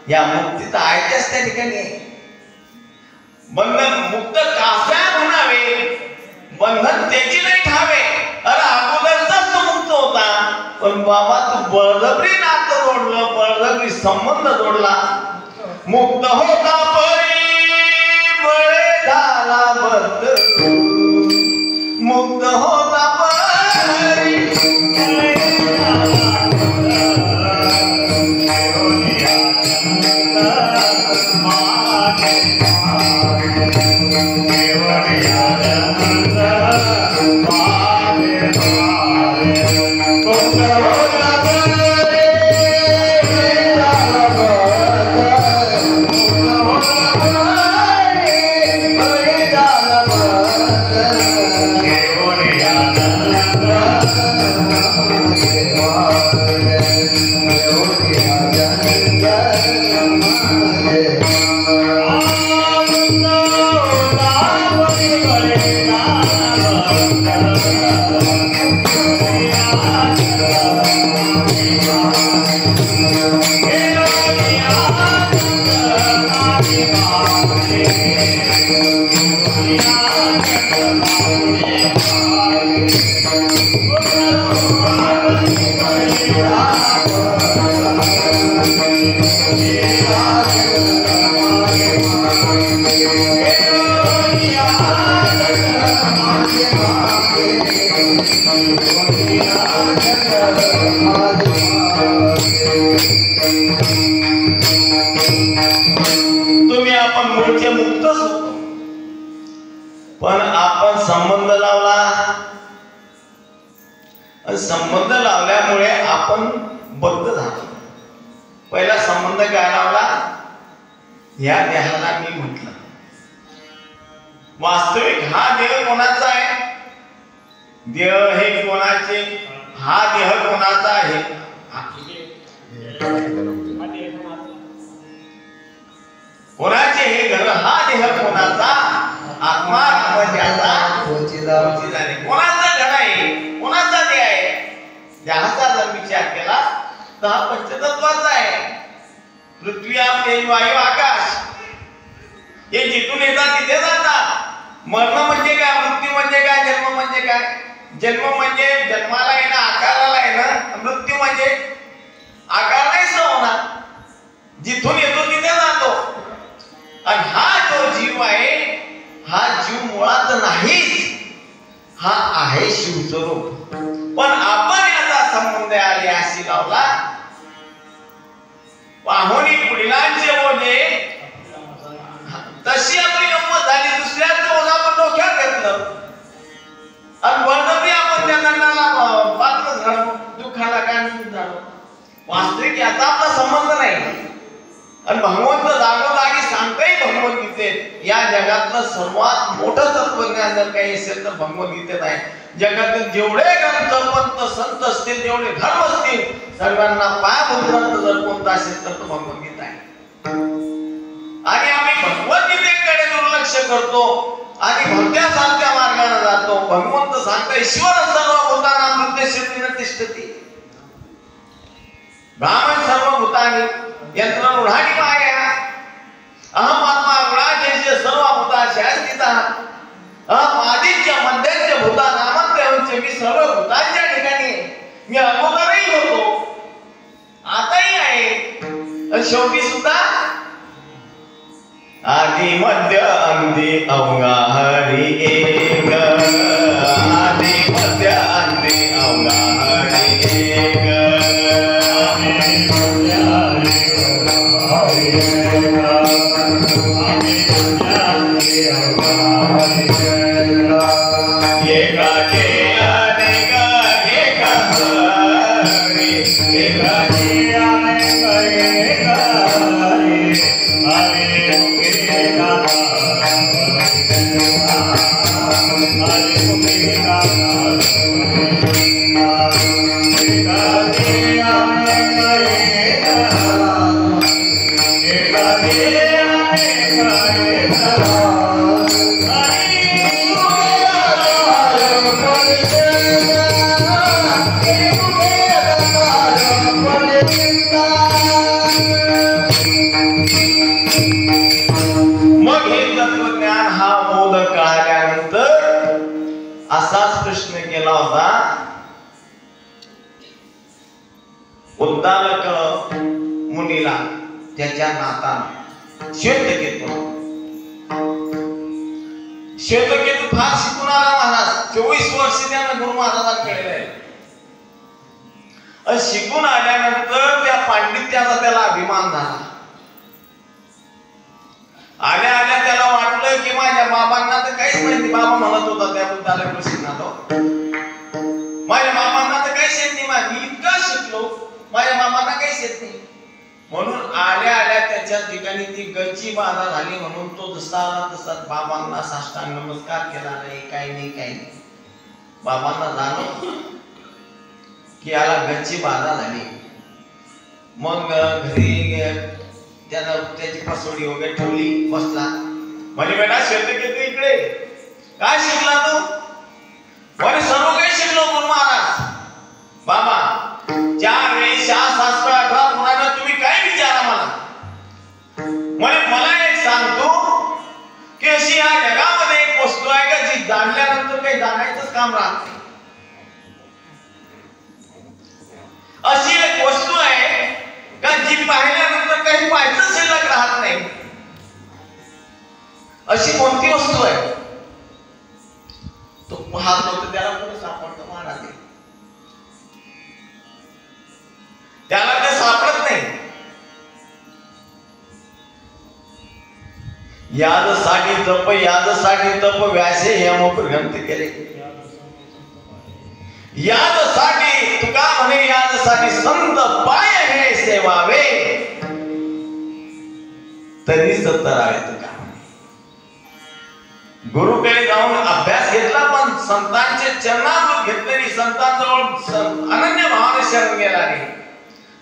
या मुक्तीचा ऐतिहास त्या ठिकाणी आहे. बंधन मुक्त कासा म्हणावे, बंधन त्याची नाही ठावे. अरे अगोदरचाच तो मुक्त होता, पण बाबा तू बळजबरी नातं जोडलं, बळजबरी संबंध जोडला. मुक्त होता परी बळे झाला बद्ध, मुक्त होता परी तुम्ही आपण मूळचे मुक्तच होतो, पण आपण संबंध लावला संबंध लावल्यामुळे आपण बद्ध झालो. पहिला संबंध काय लावला? या देहाला मी म्हटलं. वास्तविक हा देह कोणाचा आहे? देह हे कोणाचे? हा देह कोणाचा आहे? कोणाचे हे घर? हा देह कोणाचा? आत्मा ज्याचा कोणाचा घर आहे? कोणाचा देह आहे? देहाचा जर विचार केला तर हा पंचतत्वाचा आहे. पृथ्वी, तेज, वायू, आकाश हे जिथून येतात तिथे जातात. मरण म्हणजे काय? मृत्यू म्हणजे काय? जन्म म्हणजे काय? जन्म म्हणजे जन्माला येणं, आकाराला येणं. मृत्यू म्हणजे आकार नाही होणार, जिथून येतो तिथे जातो. आणि हा जो जीव आहे हा जीव मुळात नाहीच, हा आहे शिवस्वरूप. पण आपण याचा संबंध आले अशी लावला. पाहुणी पुढीलांचे ओझे तशी आपली गंमत झाली. दुसऱ्याचं ओझं आपण डोक्यात घेतलं आणि बळजबरी आपण त्या दंडाला पात्र झालो, दुःखाला काय झालो. वास्तविक याचा आपला संबंध नाही. आणि भगवंत जागोजागी सांगताय भगवद्गीतेत, या जगातलं सर्वात मोठं तत्वज्ञान जर काही असेल तर भगवद्गीतेत आहे. जगातील जेवढे ग्रंथ, पंत, संत असतील, जेवढे धर्म असतील, सर्वांना पायाभूत ग्रंथ जर कोणता असेल तर तो भगवद्गीता आहे. आणि आम्ही भगवद्गीतेकडे दुर्लक्ष करतो आणि भलत्या सारख्या मार्गाने जातो. भगवंत सांगताय ईश्वर सर्वभूतानां प्रत्यक्षेन तिष्ठति. ब्राह्मण सर्वभूतानि यंत्ररूढानि माया. अहम आत्मा गुणाढ्यस्य सर्वभूतासु स्थितः. अहम आदित्य मध्यस्य भूतानामंत्यस्य. मी सर्व भूतांच्या ठिकाणी, मी अगोदरही होतो, आताही आहे, आणि शेवटी सुद्धा आदि मध्य अंती अवघा हरी एक. आदि मध्य अंती अवघा हरी एक. असाच प्रश्न केला होता उद्दालक मुनीला त्याच्या नातानं श्वेतकेतू. श्वेतकेतू फार शिकून आला महाराज. 24 वर्ष त्यानं गुरु महाराजांकडे आहे. शिकून आल्यानंतर त्या पांडित्याचा त्याला अभिमान झाला. आल्या आल्या त्याला वाटलं की माझ्या बाबांना तर काहीच माहिती. बाबा म्हणत होता त्या उद्दालक ऋषींना, माझ्या बाबांना तर काहीच येत नाही, मी इतका शिकलो, माझ्या बाबांना काहीच येत नाही. म्हणून आल्या आल्या त्याच्या ठिकाणी ती गच्ची बाधा झाली. म्हणून तो जसा आला तसा बाबांना साष्टांग नमस्कार केला नाही, काही नाही, काही नाही. बाबांना जाणवलं की याला गच्ची बाधा झाली. मग घरी त्यानं त्याची फसवडी वगैरे ठेवली, बसला. म्हणजे बेटा श्वेतकेतू इकडे काय शिकला तू? म्हणे सर्व काही शिकलो गुरु महाराज. बाबा 4 वेळी 6 शास्त्र 18 पुराण तुम्ही काय विचारा मला. म्हणे मला एक सांगतो की अशी या जगामध्ये एक वस्तू आहे का जी जाणल्यानंतर काही जाणायचंच काम राहत नाही. अशी एक वस्तू आहे का जी पाहिल्यानंतर काही पाहायचं शिल्लक राहत नाही. अशी कोणती वस्तू आहे? तो पाहतो तर त्याला कुठे सापडतं महाराज? त्याला ते सापडत नाही. यादसाठी तप, यादसाठी तप व्यासे हेम ग्रंथ केले. यादसाठी म्हणे यासाठी संत पाय हे सेवावे तरी सतरावेत का. गुरुकडे जाऊन अभ्यास घेतला पण संतांचे चरणात घेतलेली संतांजवळ अनन्य भावाने शरण गेला नाही.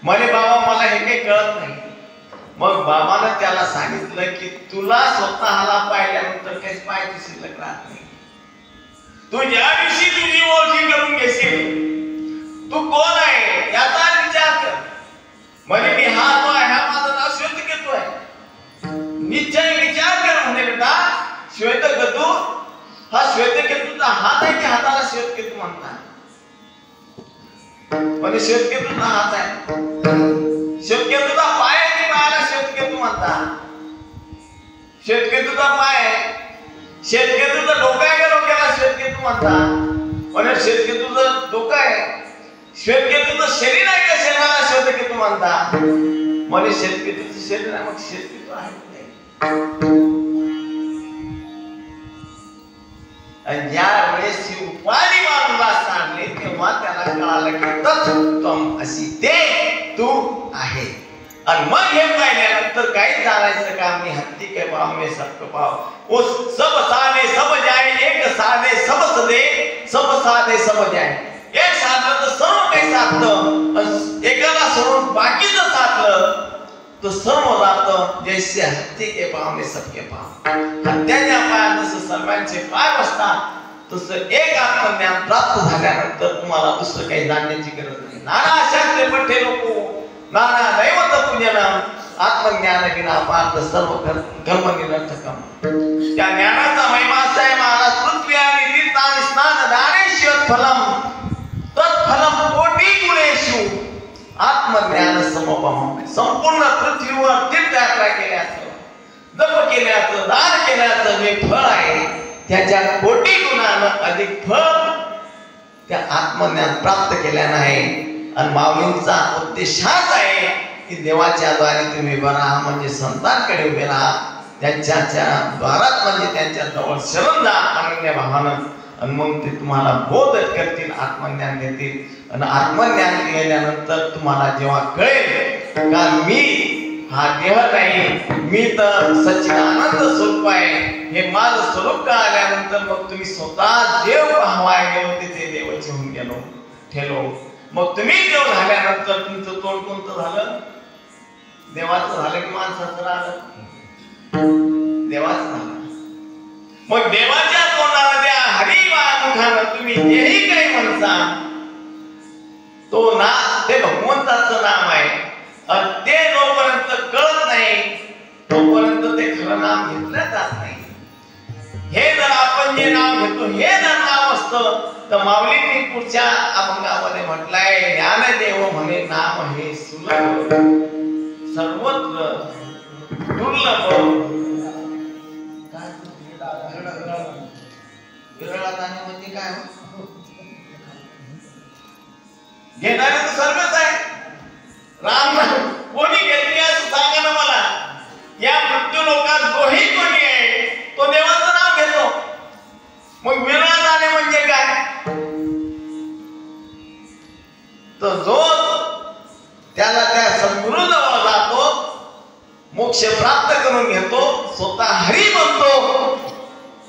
म्हणे बाबा मला हे काही कळत नाही. मग बाबाने त्याला सांगितलं की तुला स्वतःला पाहिल्यानंतर काहीच पाहायची शिल्लक राहत नाही. तू ज्या दिवशी तुझी ओळखी करून घेशील तू कोण आहे याचा विचार कर. म्हणे मी हा तो आहे, हा माझं नाव श्वेतकेतू आहे. निश्चय विचार कर म्हणे बेटा. श्वेतकेतू हा श्वेतकेतूचा हात आहे की हाताला श्वेतकेतू म्हणतात. म्हणजे श्वेतकेतूचा हात आहे, श्वेतकेतूचा पाय आहे की पायाला श्वेतकेतू म्हणतात. श्वेतकेतूचा पाय आहे, श्वेतकेतूचं डोकं आहे का डोक्याला श्वेतकेतू म्हणतात. म्हणजे श्वेतकेतूचं डोकं आहे, श्वेतकेतूचं शरीर आहे का शरीराला श्वेतकेतू म्हणतात. म्हणजे श्वेतकेतूचं शरीर आहे मग श्वेतकेतू आहे. ज्या वेळेस ही उपाधी बाजूला सांगली तेव्हा त्याला कळालं की तत्त्वम अशी ते तू आहे. आणि मग हे पाहिल्यानंतर काही जाणायचं काम मी हत्ती के पाव में सबको पाव उस सब साधे सब जाए एक साधे सब सदे सब साधे सब जाए. एक साधलं तर सर्व काही साधलं, एकाला सोडून बाकीचं साधलं तो सर्व जातं. जैसे हत्ती के पाव में सबके पाव. हत्याच्या पायात जसं सर्वांचे पाय बसतात तसं एक आत्मज्ञान प्राप्त झाल्यानंतर तुम्हाला दुसरं काही जाणण्याची गरज नाही. नाना शास्त्रे पठ्ठे लोको नाना दैवत पूजनम आत्मज्ञान विना पार्थ सर्व कर्म निरर्थकम. त्या ज्ञानाचा महिमा असा आहे महाराज. पृथ्वी आणि तीर्थानि स्नान दानेश्वर फलम तत्फलम कोटी गुणेषु आत्मज्ञान समपम. संपूर्ण पृथ्वीवर तीर्थयात्रा केल्याचं, जप केल्याचं, दान केल्याचं जे फळ आहे त्याच्या कोटी गुणानं अधिक फळ त्या आत्मज्ञान प्राप्त केल्यानं आहे. आणि माऊलींचा उद्देश हाच आहे की देवाच्या द्वारे तुम्ही उभे राहा, म्हणजे संतांकडे उभे राहा, त्यांच्या द्वारात म्हणजे त्यांच्या जवळ शरण जा अनन्य भावानं. आणि मग ते तुम्हाला बोध करतील, आत्मज्ञान देतील. आणि आत्मज्ञान केल्यानंतर तुम्हाला जेव्हा कळेल का मी हा देह नाही, मी तर सच्चिदानंद स्वरूप आहे, हे माझं स्वरूप कळाल्यानंतर मग तुम्ही स्वतः देव पाहावाय गेलो तिथे देवाचे होऊन गेलो ठेलो. मग तुम्ही देव झाल्यानंतर तुमचं तोंड कोणतं झालं? देवाचं झालं की माणसाचं राहिलं? देवाचं झालं. मग देवाच्या तोंडाला त्या हरिवा मुखानं तुम्ही जेही काही म्हणता तो ना ते भगवंताचं नाम आहे. ते जोपर्यंत कळत नाही तोपर्यंत ते खरं नाम घेतलं जात नाही. हे जर आपण जे नाव घेतो हे जर नाव असतं तर माऊलींनी पुढच्या अभंगामध्ये म्हटलंय ज्ञानदेव म्हणे नाम हे सुलभ सर्वत्र दुर्लभ. म्हणजे काय घेणारे तर सर्वच आहे. राम कोणी घेतली असं सांगा ना मला. या मृत्यू लोकात जोही कोणी आहे तो देवाचं नाव घेतो. मग विरळा जाणे म्हणजे काय? तर जो त्याला त्या सद्गुरु जवळ जातो, मोक्ष प्राप्त करून घेतो, स्वतः हरी बनतो,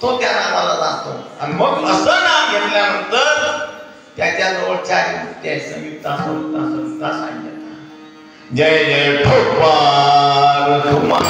तो त्या नामाला जातो. आणि मग असं नाम घेतल्यानंतर त्याच्याजवळ चार मुक्ती आहे. संयुक्ता संयुक्ता संयुक्ता सांगितलं. जय जय ठोकवार Kumar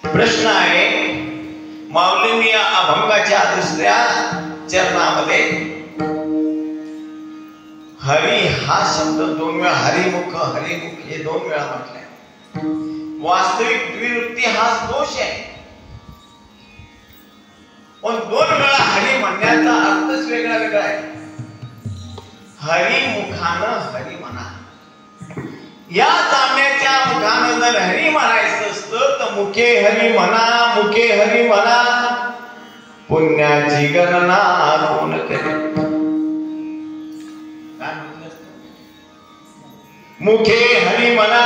प्रश्न आहे माऊलींनी या अभंगाच्या दुसऱ्या चरणामध्ये हरी हा शब्द 2 वेळा, हरिमुख हरिमुख हे 2 वेळा म्हटले. वास्तविक द्विवृत्ती हा दोष आहे, पण 2 वेळा हरी म्हणण्याचा अर्थच वेगळा वेगळा आहे. हरिमुखानं हरी म्हणा, या जाण्याच्या मुखानं जर हरी म्हणायचं असतं तर मुखे हरी म्हणा, मुखे हरी म्हणा, पुण्याची गणना कोण करेल. काय म्हटलं असतं? मुखे हरी म्हणा,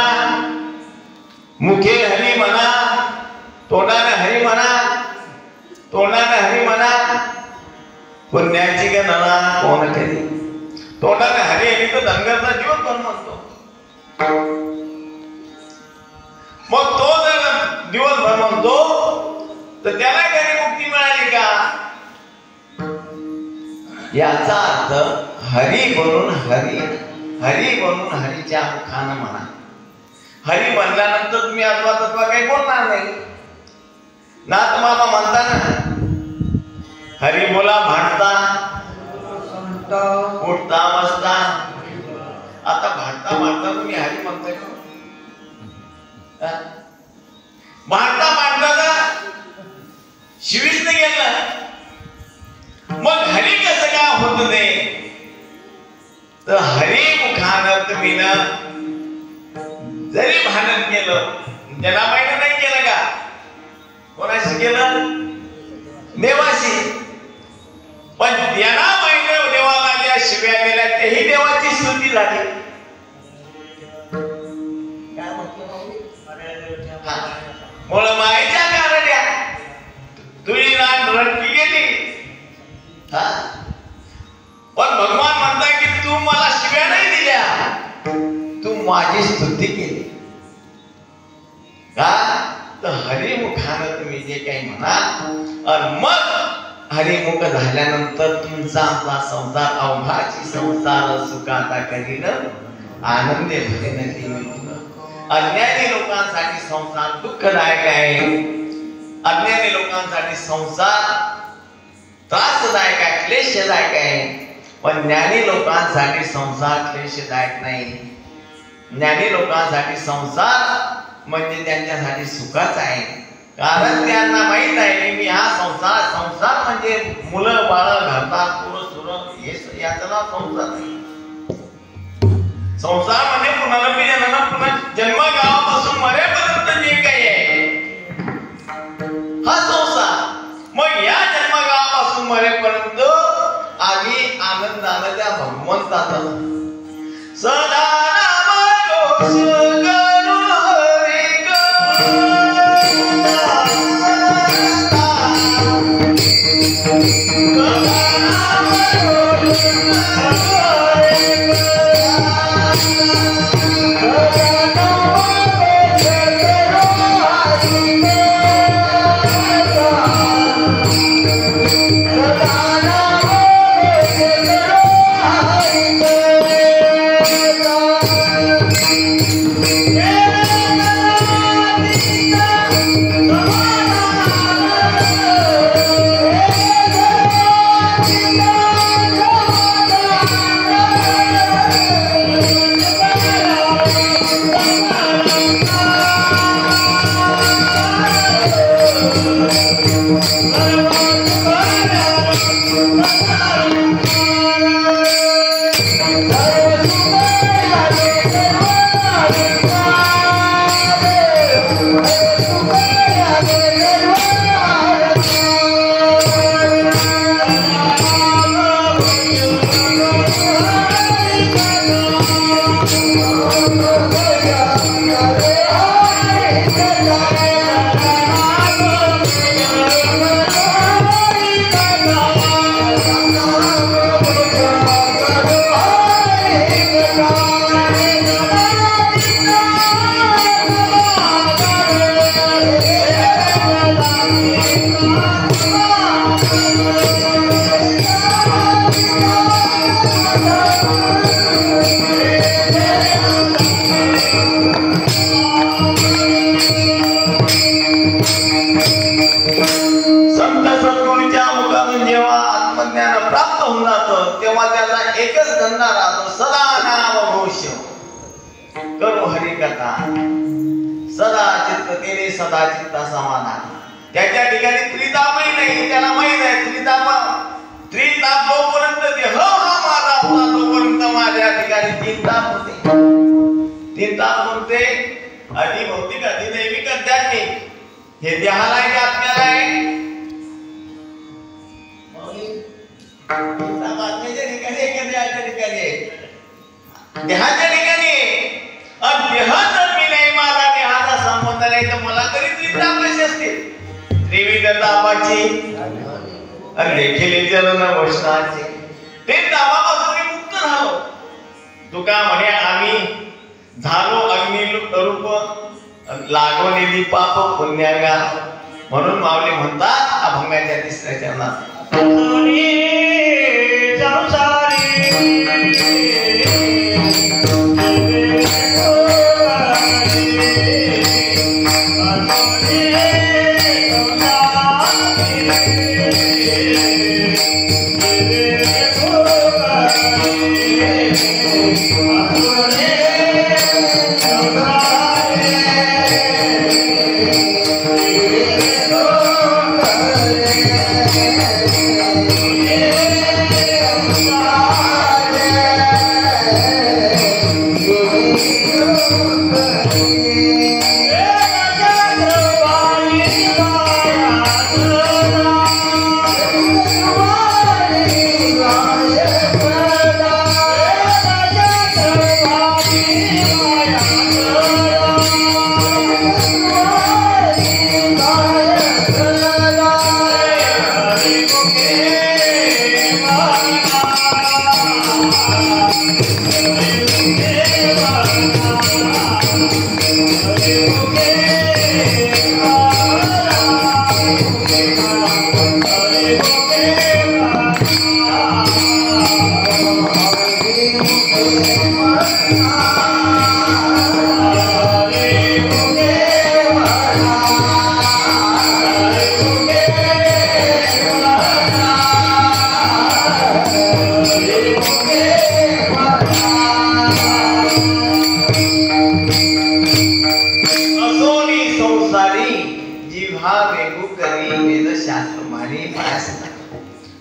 मुखे हरी म्हणा, तोंडाने हरी म्हणा, तोंडाने हरी म्हणा, पुण्याची गणना कोण करेल. तोंडाने हरी हरी तर धनगरचा जीवन पण म्हणतो. मग तो जर दिवसभर म्हणतो तर त्याला कधी मुक्ती मिळाली का? याचा अर्थ हरी बनून हरी, हरी बनून हरीच्या मुखानं म्हणा. हरी म्हणल्यानंतर तुम्ही अथवा तत्वा काही बोलणार नाही. नाथ मामा म्हणता ना, हरी बोला भांडता उठता बसता. आता भांडता भांडता तुम्ही हरी म्हणताय का? भांडता भांडता शिवीच नाही गेलं, मग हरी कसं काय होत नाही? तर हरी मुखानं तुम्ही ना जरी भांडण केलं, त्याला माहिती नाही केलं का? कोणाशी केलं? देवाशी. पण त्याला माहिती देवाला ज्या शिव्या दिल्या तेही देवाची स्तुती झाली. काय म्हटलं? मुळ मायेच्या कारण्या तुझी नान रडकी गेली. पण भगवान म्हणता की तू मला शिव्या नाही दिल्या, तू माझी स्तुती केली का? तर हरिमुखानं तुम्ही जे काही म्हणा, आणि मग हरिमुख झाल्यानंतर तुमचा आपला संसार अवघाची संसार सुखाचा करीन आनंदे भरेन ती. अज्ञानी लोकांसाठी संसार दुःखदायक आहे, अज्ञानी लोकांसाठी संसार त्रासदायक आहे, क्लेशदायक आहे. पण ज्ञानी लोकांसाठी संसार क्लेशदायक नाही. ज्ञानी लोकांसाठी संसार म्हणजे त्यांच्यासाठी सुखाचा आहे. कारण त्यांना माहित आहे मी हा संसार म्हणजे मुलं बाळ घरदार पुरं सुरं हे याचं नाव संसार नाही. संसार म्हणजे पुनरपी जन्म, पुन्हा जन्म गावापासून मरेपर्यंत जे काही आहे हा संसार. मग या जन्म गावापासून मरेपर्यंत आधी आनंदानं त्या भगवंताचा सदा एकच धंदा राहतो, सदा नाम घोष करू हरी कथा, सदा चित्त तेने सदा चित्ता समाधान. त्याच्या ठिकाणी त्रितापही नाही, त्याला माहित आहे त्रिताप जोपर्यंत देह हा माझा होता तोपर्यंत माझ्या ठिकाणी तीन ताप होते. तीन ताप कोणते? आधी भौतिक, आधी दैविक, आध्यात्मिक. हे देहाला आहे आत्म्याला आहे. आत्म्याच्या ठिकाणी आहे, देहाच्या ठिकाणी आहे. देहाच्या ठिकाणी आहे. देह जर मी नाही, माझा देहाचा संबंध नाही, तर मला तरी त्रिताप कसे असतील? त्रिविध तापाची देखील जलन वैष्णाचे. ते तापापासून मी मुक्त झालो. तुका म्हणे आम्ही झालो अग्निरूप लागवलेली पाप पुण्यागा. म्हणून माऊली म्हणतात अभंगाच्या तिसऱ्या चरणात,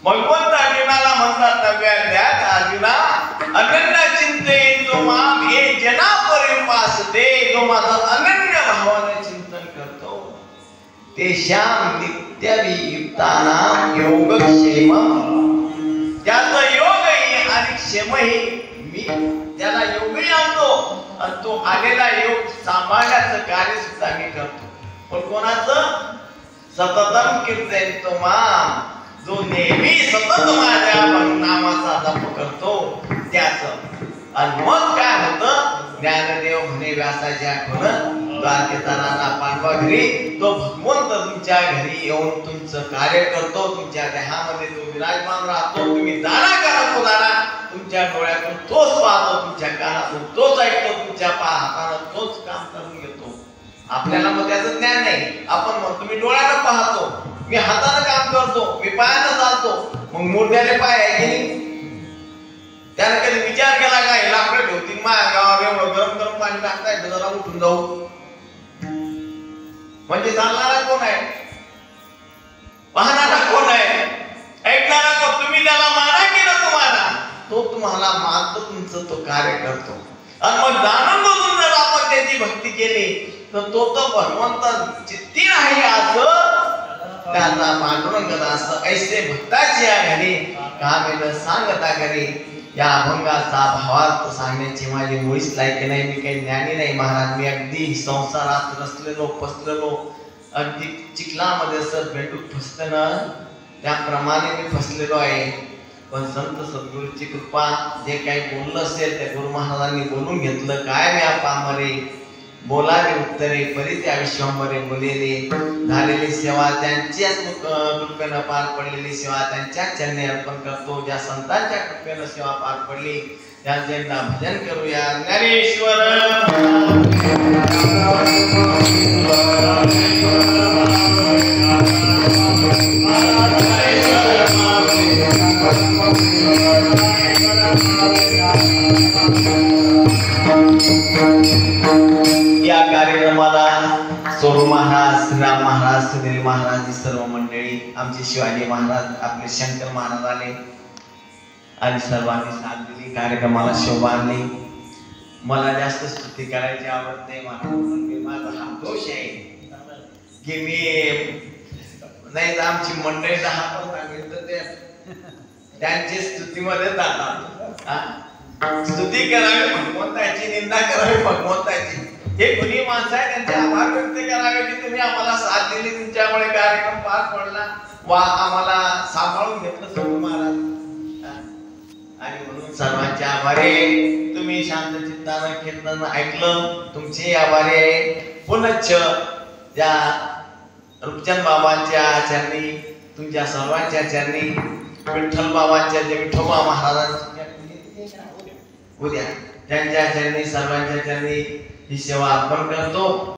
भगवंत अर्जुनाला म्हणतात नव्या अध्यायात, अर्जुना अनन्य चिंतेतो माम हे जना परिपास दे. जो माझं अनन्य भावाने चिंतन करतो तेषां नित्यवियुक्तानां योगक्षेमम्. त्याचं योगही आणि क्षेमही मी त्याला योगही आणतो आणि तो आलेला योग सांभाळण्याचं कार्य सुद्धा मी करतो. पण कोणाचं? सततम कीर्तयतो माम, जो नेहमी सतत माझ्या नामाचा जप करतो त्याचं. आणि मग काय होतं? ज्ञानदेव म्हणे व्यासाच्या खुण द्वारकेचा राजा पांडवा घरी, तो भगवंत तुमच्या घरी येऊन तुमचं कार्य करतो. तुमच्या देहामध्ये तो विराजमान राहतो. तुम्ही दारा करतो, दारा तुमच्या डोळ्यातून तोच पाहतो, तुमच्या कानातून तोच ऐकतो, तुमच्या हातानं तोच काम करून घेतो. आपल्याला मग त्याचं ज्ञान नाही. आपण म्हणतो मी डोळ्यानं पाहतो, मी हाताने काम करतो, मी पायानं चालतो. मग मूर्त्याले पाय आहे की नाही? त्याने कधी विचार केला काय लाकडं ठेवतील माझ्या गावावर एवढं गरम गरम पाणी टाकताय तर जरा उठून जाऊ. म्हणजे चालणारा कोण आहे? पाहणारा कोण आहे? ऐकणारा कोण? तुम्ही त्याला माना की नको माना, तो तुम्हाला मानतो, तुमचं तो कार्य करतो. आणि मग जाणून बघून जर आपण त्याची भक्ती केली तर तो भगवंत चित्ती नाही असं त्याचा पांडुरंग असं ऐसे भक्ताची घरी कामेल सांगता करी. या अभंगाचा भावार्थ सांगण्याची माझी मुळीच लायकी नाही. मी काही ज्ञानी नाही महाराज. मी अगदी संसारात रचलेलो फसलेलो, अगदी चिखलामध्ये असं भेटून फसतं त्याप्रमाणे मी फसलेलो आहे. पण संत सद्गुरूची कृपा, जे काही बोललं असेल त्या गुरु महाराजांनी बोलून घेतलं. काय मी पामरे बोलावे उत्तरे परी त्या विश्वंभरे बोलेले. झालेली सेवा त्यांच्याच कृपेनं पार पडलेली सेवा त्यांच्या चरणी अर्पण करतो. ज्या संतांच्या कृपेनं सेवा पार पडली त्यांना भजन करूया. Dnyaneshwar Thank you. सुनील महाराज ही सर्व मंडळी, आमचे शिवाजी महाराज, आपले शंकर महाराज आले आणि सर्वांनी साथ दिली, कार्यक्रमाला शोभा आणली. मला जास्त स्तुती करायची आवडत नाही महाराज, माझा हा दोष आहे की मी नाही तर आमची मंडळी 10 मिनिटं ते त्यांची स्तुतीमध्ये जातात. स्तुती करावी भगवंताची, निंदा करावी भगवंताची. हे कुणी माणसं आहे त्यांचे आभार व्यक्त करावे की तुम्ही आम्हाला साथ दिली, तुमच्यामुळे कार्यक्रम पार पडला, वा आम्हाला सांभाळून घेतलं सर्व महाराज. आणि म्हणून सर्वांचे आभारी. तुम्ही शांत चित्तानं कीर्तन ऐकलं, तुमचे आभारी आहे. पुनश्च या रूपचंद बाबांच्या चरणी, तुमच्या सर्वांच्या चरणी, विठ्ठल बाबांच्या विठोबा महाराजांच्या उद्या त्यांच्या चरणी, सर्वांच्या चरणी ही सेवा अर्पण करतो.